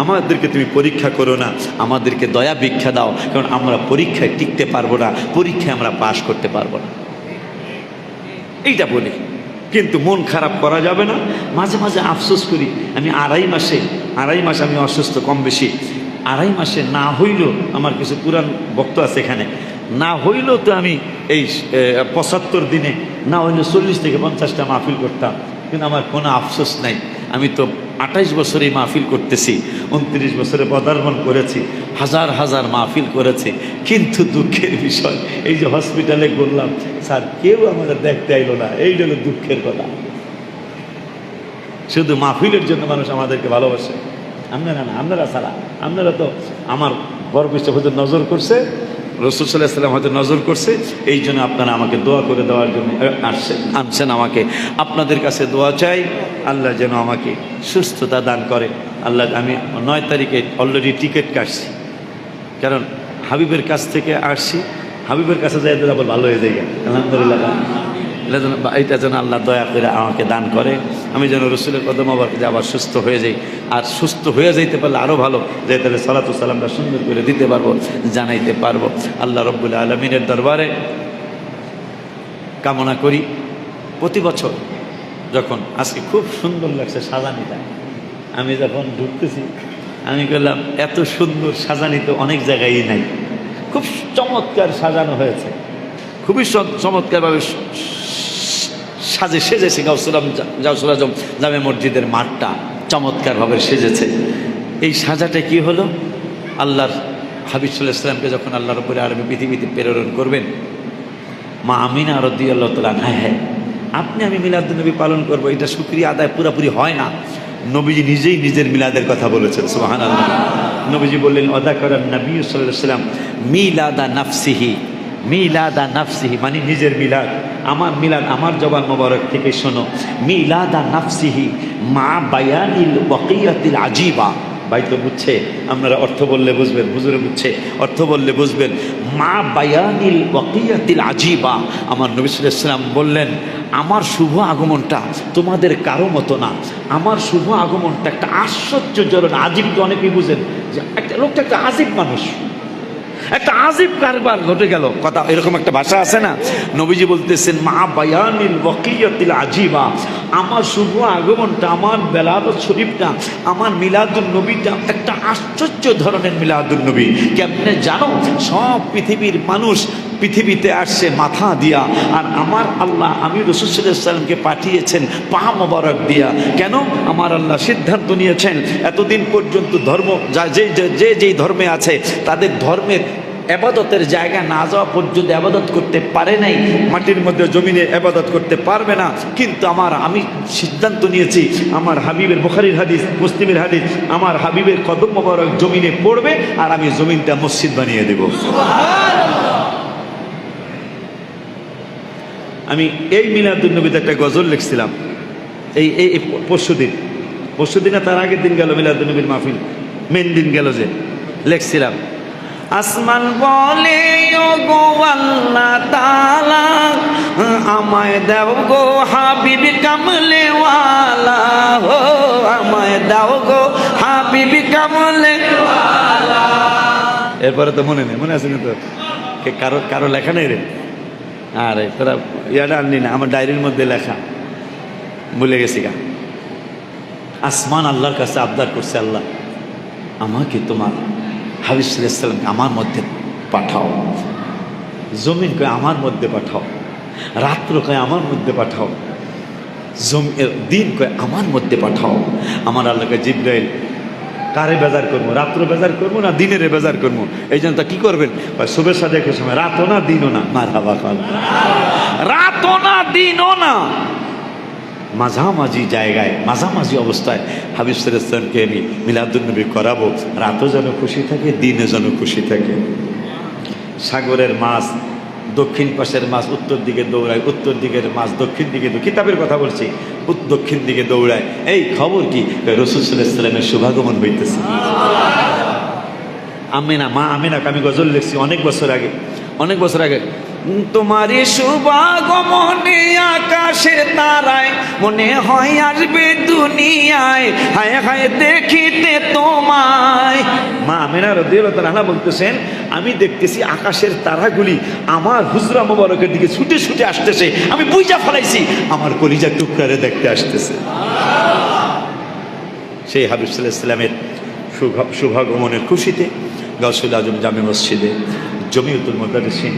আমাদেরকে তুমি পরীক্ষা করো না, আমাদেরকে দয়া ভিক্ষা দাও, কারণ আমরা পরীক্ষায় টিকতে পারবো না, পরীক্ষায় আমরা পাশ করতে পারবো না। এইটা বলি, কিন্তু মন খারাপ করা যাবে না। মাঝে মাঝে আফসোস করি, আমি আড়াই মাস আমি অসুস্থ, কম বেশি 2.5 মাসে না হইলেও, আমার কিছু পুরান বক্ত আছে এখানে, না হইলেও তো আমি এই 75 দিনে না হইলে 40 থেকে 50টা মাহফিল করতাম, কিন্তু আমার কোনো আফসোস নাই। আমি তো 28 বছরেই মাহফিল করতেছি, 29 বছরে পদার্পণ করেছি, হাজার মাহফিল করেছি, কিন্তু দুঃখের বিষয় এই যে হসপিটালে করলাম, স্যার কেউ আমাদের দেখতে আইলো না। এই হলো দুঃখের কথা। শুধু মাহফিলের জন্য মানুষ আমাদেরকে ভালোবাসে, আপনারা ছাড়া। আপনারা তো আমার বড় কিছু হয়তো নজর করছে, রাসূল সাল্লাল্লাহু আলাইহি ওয়াসাল্লাম হয়তো নজর করছে, এই জন্য আপনারা আমাকে দোয়া করে দেওয়ার জন্য আনছেন আমাকে। আপনাদের কাছে দোয়া চাই, আল্লাহ যেন আমাকে সুস্থতা দান করে। আল্লাহ, আমি 9 তারিখে অলরেডি টিকিট কাটছি, কারণ হাবিবের কাছ থেকে আসছি, হাবিবের কাছে যাই আবার ভালো হয়ে যায়। আলহামদুলিল্লাহ, এইটা যেন আল্লাহ দয়া করে আমাকে দান করে, আমি যেন রসুলের কদম আবার সুস্থ হয়ে যাই। আর সুস্থ হয়ে যাইতে পারলে আরও ভালো, যে তাহলে সালাতু সালামটা সুন্দর করে দিতে পারবো, জানাইতে পারবো। আল্লাহ রব্বুল আলামিনের দরবারে কামনা করি, প্রতি বছর যখন, আজকে খুব সুন্দর লাগছে সাজানিটা, আমি যখন ঢুকতেছি আমি বললাম, এত সুন্দর সাজানি তো অনেক জায়গায়ই নাই। খুব চমৎকার সাজানো হয়েছে, খুবই চমৎকারভাবে সেজেছে। গাউসুল আজম জামে মসজিদের মাঠটা চমৎকারভাবে সেজেছে। এই সাজাটা কি হলো, আল্লাহর হাবিব সাল্লাল্লাহু আলাইহি ওয়াসাল্লামকে যখন আল্লাহ রাব্বুল আলামিন পৃথিবীতে প্রেরণ করবেন, মা আমিনা রাদিয়াল্লাহু তাআলা আনহা, হ্যাঁ আপনি আমি মিলাদুন নবী পালন করবো, এটা শুকরিয়া আদায় পুরোপুরি হয় না। নবীজি নিজেই নিজের মিলাদের কথা বলেছেন, সুবহানাল্লাহ। নবীজি বললেন, অদা করেন নবী সাল্লাল্লাহু আলাইহি ওয়াসাল্লাম মিলাদা নাফসিহি, মানে নিজের মিলাদ। আমার মিলাদ আমার জবান মোবারক থেকে শোনো, মিলাদা নাফসিহি মা বায়ানিল ওয়াকিয়াতিল আজিবা। ভাই তো বুঝছে, আপনারা অর্থ বললে বুঝবেন, হুজুরে বুঝছে, অর্থ বললে বুঝবেন। মা বায়ানিল ওয়াকিয়াতিল আজিবা, আমার নবী সাল্লাল্লাহু আলাইহি ওয়াসাল্লাম বললেন, আমার শুভ আগমনটা তোমাদের কারো মতো না, আমার শুভ আগমনটা একটা আশ্চর্যজনক। আজিব তো অনেকেই বুঝেন যে একটা লোকটা একটা আজিব মানুষ, একটা আজিব কারবার ঘটে গেল, কথা এরকম একটা ভাষা আছে না। নবীজি বলতেছেন মা বায়ানিল ওয়াকিয়াতিল আজিবা, আমার শুভ আগমনটা, আমার বেলাদত শরীফটা, আমার মিলাদুন নবীটা একটা আশ্চর্য ধরনের মিলাদুন নবী। কেমনে জানো? সব পৃথিবীর মানুষ পৃথিবীতে আসছে মাথা দিয়া, আর আমার আল্লাহ আমি রাসূল সাল্লাল্লাহু আলাইহি ওয়াসাল্লামকে পাঠিয়েছেন পা মোবারক দিয়া। কেন? আমার আল্লাহ সিদ্ধান্ত নিয়েছেন এতদিন পর্যন্ত ধর্ম যেই ধর্মে আছে তাদের ধর্মের এবাদতের জায়গা না যাওয়া পর্যন্ত এবাদত করতে পারে নাই, মাটির মধ্যে জমিনে এবাদত করতে পারবে না। কিন্তু আমি সিদ্ধান্ত নিয়েছি, আমার হাবিবের, বুখারীর হাদিস, মুসলিমের হাদিস, আমার হাবিবের কদম মোবারক জমিনে পড়বে আর আমি জমিনটা মসজিদ বানিয়ে দেব। আমি এই মিলাদুন নবীতে একটা গজল লিখছিলাম এই পরশুদিন না তার আগের দিন গেল মিলাদুন নবীর মাহফিল, মেন দিন গেল যে লিখছিলাম, আসমান বলে ও গো আল্লাহ তাআলা আমায় দাও গো হাবিব কামলে ওয়ালা, হো আমায় দাও গো হাবিব কামলে ওয়ালা। এরপরে তো মনে নেই, মনে আছে না তো? কারো লেখা নেই রে? আরে তোরা ইয়াটা আনলি না, আমার ডায়েরির মধ্যে লেখা, ভুলে গেছি গা। আসমান আল্লাহর কাছে আবদার করছে, আল্লাহ আমাকে তোমার হাবিব সাল্লাল্লাহু আলাইহি ওয়াসাল্লামকে আমার মধ্যে পাঠাও, জমিন কয়ে আমার মধ্যে পাঠাও, রাত্র কয়ে আমার মধ্যে পাঠাও, দিন কয়ে আমার মধ্যে পাঠাও। আমার আল্লাহকে জিবরাইল, কারে বেজার করবো, রাত্র বেজার করবো না দিনের বেজার করবো? এই জন্য তা কি করবেন, শুভের সাথে একই সময় রাতও না দিনও না, মারহাবা খান, রাতও না দিনও না, মাঝামাঝি জায়গায়, মাঝামাঝি অবস্থায় হাবিব সাল্লাল্লাহু আলাইহি ওয়াসাল্লামকে আমি মিলাদুন নবী করাবো। রাতও যেন খুশি থাকে, দিনে যেন খুশি থাকে। সাগরের মাছ দক্ষিণ পাশের মাছ উত্তর দিকে দৌড়ায়, উত্তর দিকের মাছ দক্ষিণ দিকে, কিতাবের কথা বলছি, দক্ষিণ দিকে দৌড়ায়। এই খবর কি? রাসূল সাল্লাল্লাহু আলাইহি ওয়াসাল্লামের শুভাগমন হইতেছে। আমিনা, মা আমিনাকে আমি গজল লিখছি অনেক বছর আগে। তোমারই শুভাগমনে আকাশের তারায় মনে হয় আসবে দুনিয়ায়, হায় হায় দেখিতে তোমায়। মা আমিনা রাদিয়াল্লাহু তাআলা বলতেছেন, আমি দেখতেছি আকাশের তারাগুলি আমার হুজরা মোবারকের দিকে ছুটে ছুটে আসতেছে, আমি বুঝা ফেলাইছি আমার কলিজার টুকরারে দেখতে আসতেছে। সেই হাবিব সাল্লাল্লাহু আলাইহি ওয়াসাল্লামের শুভাগমনের খুশিতে গাউসুল আজম জামে মসজিদে জমিয়তুল মুদাররিসিন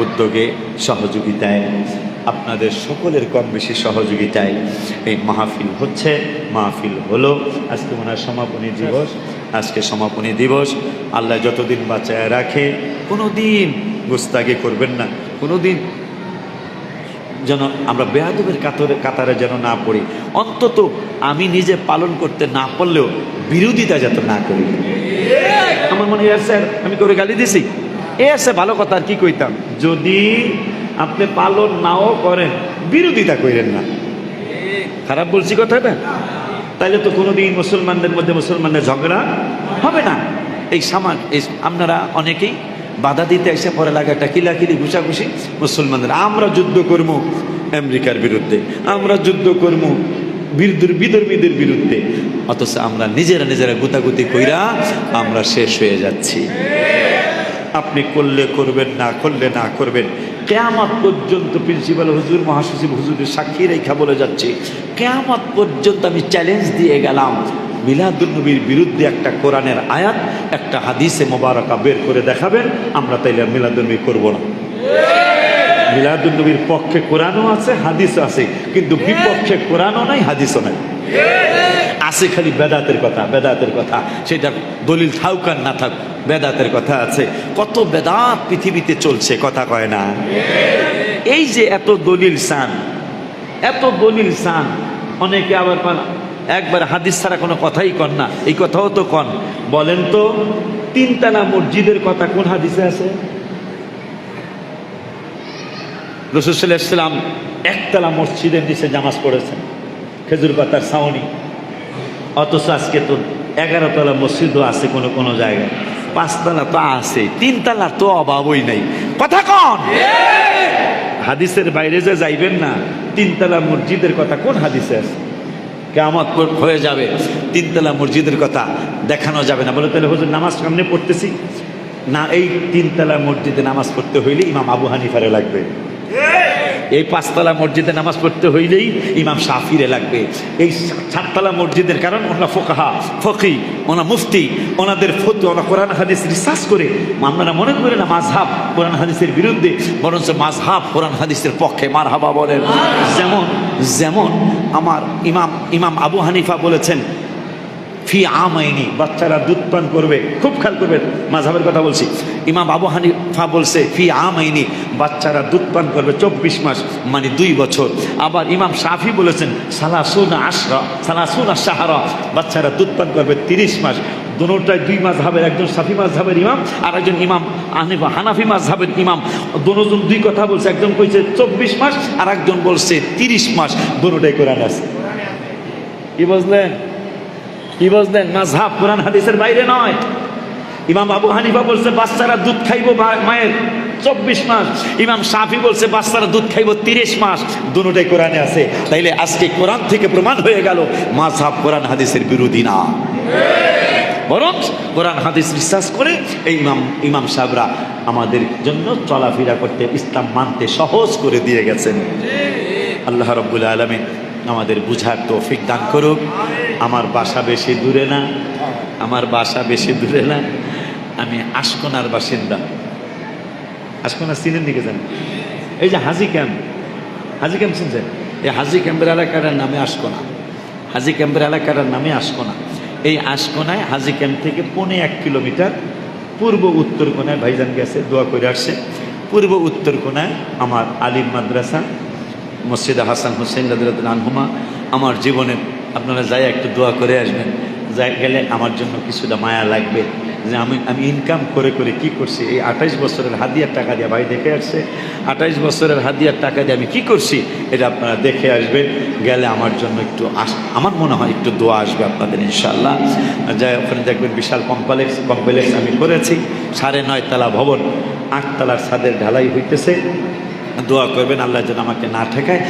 উদ্যোগে, সহযোগিতায়, আপনাদের সকলের কম বেশি সহযোগিতায় এই মাহফিল হচ্ছে, মাহফিল হলো। আজকে ওনার সমাপনী দিবস, আজকে সমাপনী দিবস। আল্লাহ যতদিন বাঁচায় রাখে, কোনো দিন গুস্তাগি করবেন না, কোনো দিন যেন আমরা বেয়াদবের কাতারে যেন না পড়ি। অন্তত আমি নিজে পালন করতে না পারলেও বিরোধিতা যাতে না করি। আমার মনে হয় স্যার আমি করে গালি দিছি, এসে ভালো কথা আর কি কইতাম, যদি আপনি পালন নাও করেন বিরোধিতা করেন না। খারাপ বলছি কথাটা? তাইলে তো কোনোদিন মুসলমানদের মধ্যে মুসলমানদের ঝগড়া হবে না। এই আপনারা অনেকেই বাধা দিতে এসে পরে লাগে একটা কিলাকিলি ঘুষাঘুষি মুসলমানদের। আমরা যুদ্ধ করবো আমেরিকার বিরুদ্ধে, আমরা যুদ্ধ করবো বিধর্মীদের বিরুদ্ধে, অথচ আমরা নিজেরা গুতাগুতি কইরা আমরা শেষ হয়ে যাচ্ছি। আপনি করলে করবেন, না করলে না করবেন। কিয়ামত পর্যন্ত প্রিন্সিপাল হুজুর, মহাসচিব হুজুরের সাক্ষী রেখা বলে যাচ্ছে, কিয়ামত পর্যন্ত আমি চ্যালেঞ্জ দিয়ে গেলাম, মিলাদুন নবীর বিরুদ্ধে একটা কোরআনের আয়াত, একটা হাদিসে মোবারকা বের করে দেখাবেন, আমরা তাইলে মিলাদুন নবী করব না। মিলাদুন নবীর পক্ষে কোরআনও আছে, হাদিসও আছে, কিন্তু বিপক্ষে কোরআনও নাই, হাদিসও নাই, আছে খালি বেদাতের কথা। সেটা দলিল থাক আর না থাক, বেদাতের কথা আছে। কত বেদাত পৃথিবীতে চলছে, কথা কয় না। এই যে এত দলিল সান, অনেকে আবার একবার হাদিস ছাড়া কোনো কথাই কন না, এই কথাও তো কন। বলেন তো, তিনতলা মসজিদের কথা কোন হাদিসে আছে? রাসূল সাল্লাল্লাহু আলাইহি ওয়াসাল্লাম একতলা মসজিদের নিচে নামাজ পড়েছেন, খেজুর পাতার ছাউনি। অথচ আজকে তো 11 তলা মসজিদও আছে কোনো কোনো জায়গায়, 5 তলা তো আছে, 3 তলার তো অভাবই নাই। কথা কন, হাদিসের বাইরে যে যাইবেন না। 3 তলা মসজিদের কথা কোন হাদিসে আছে? কিয়ামত হয়ে যাবে, 3 তলা মসজিদের কথা দেখানো যাবে না। বলে তাহলে হুজুর নামাজ সামনে পড়তেছি না, এই 3 তলা মসজিদে নামাজ পড়তে হইলে ইমাম আবু হানিফারে লাগবে, এই 5 তলা মসজিদে নামাজ পড়তে হইলেই ইমাম শাফিরে লাগবে, এই 7 তলা মসজিদের, কারণ ওনারা ফোকাহা ফকি, ওনা মুফতি, ওনাদের ফতোয়া, ওনা কোরআন হাদিস রিসার্চ করে। আপনারা মনে করেন না মাযহাব কোরআন হাদিসের বিরুদ্ধে, বরঞ্চ মাযহাব কোরআন হাদিসের পক্ষে। মারহাবা বলেন। যেমন যেমন আমার ইমাম আবু হানিফা বলেছেন ফি আমাইনি, বাচ্চারা দুধ পান করবে। খুব খেয়াল করবেন, মাযহাবের কথা বলছি। ইমাম আবু হানিফা বলছে ফি আমাইনি, বাচ্চারা দুধ পান করবে 24 মাস, মানে 2 বছর। আবার ইমাম শাফি বলেছেন সালাসুনা শাহরা, বাচ্চারা দুধ পান করবে 30 মাস। দুটোটাই 2 মাযহাবের, একজন শাফি মাযহাবের ইমাম আর একজন ইমাম হানাফি মাযহাবের ইমাম। দুজন 2 কথা বলছে, একজন কইছে 24 মাস আর একজন বলছে 30 মাস। দুটোটাই কোরআন আছে। কি বুঝলেন? কি বুঝলেন? মাযহাব কোরআন হাদিসের বাইরে নয়। ইমাম আবু হানিফা বলছে বাচ্চারা দুধ খাইবো মায়ের 24 মাস, ইমাম শাফি বলছে বাচ্চারা দুধ খাইবো 30 মাস। দুটোটাই কোরআনে আছে। তাইলে আজকে কোরআন থেকে প্রমাণ হয়ে গেল মাযহাব কোরআন হাদিসের বিরোধী না, বরং কোরআন হাদিস রিসার্চ করে এই ইমাম সাহেবরা আমাদের জন্য চলাফেরা করতে, ইসলাম মানতে সহজ করে দিয়ে গেছেন। আল্লাহ রাব্বুল আলামিন আমাদের বুঝার তৌফিক দান করুক। আমার বাসা বেশি দূরে না, আমার বাসা বেশি দূরে না। আমি আশকোনার বাসিন্দা। আশকোনা চিনেন দিকে যান, এই যে হাজি ক্যাম্প, হাজি ক্যাম্প চিনছেন? এই হাজি ক্যাম্পের এলাকাটার নামে আশকোনা, হাজি ক্যাম্পের এলাকাটার নামে আশকোনা। এই আশকোনায় হাজি ক্যাম্প থেকে 1.5 কিলোমিটার পূর্ব উত্তর কোণায় ভাইজান গেছে, দোয়া করে আসছে। পূর্ব উত্তর কোণায় আমার আলিম মাদ্রাসা, মসজিদে হাসান হোসেন রাদিয়াল্লাহু আনহুমা। আমার জীবনে আপনারা যাই একটু দোয়া করে আসবেন। যাই গেলে আমার জন্য কিছুটা মায়া লাগবে যে আমি ইনকাম করে করে কি করছি। এই 28 বছরের হাদিয়ার টাকা দিয়ে, ভাই দেখে আসছে, 28 বছরের হাদিয়ার টাকা দিয়ে আমি কি করছি, এটা আপনারা দেখে আসবেন। গেলে আমার জন্য একটু আমার মনে হয় একটু দোয়া আসবে আপনাদের ইনশাআল্লাহ। যাই ওখানে দেখবেন বিশাল কমপ্লেক্স আমি করেছি, 9.5 তলা ভবন, 8 তলার ছাদের ঢালাই হইতেছে। দোয়া করবেন আল্লাহ যেন আমাকে না ঠেকায়।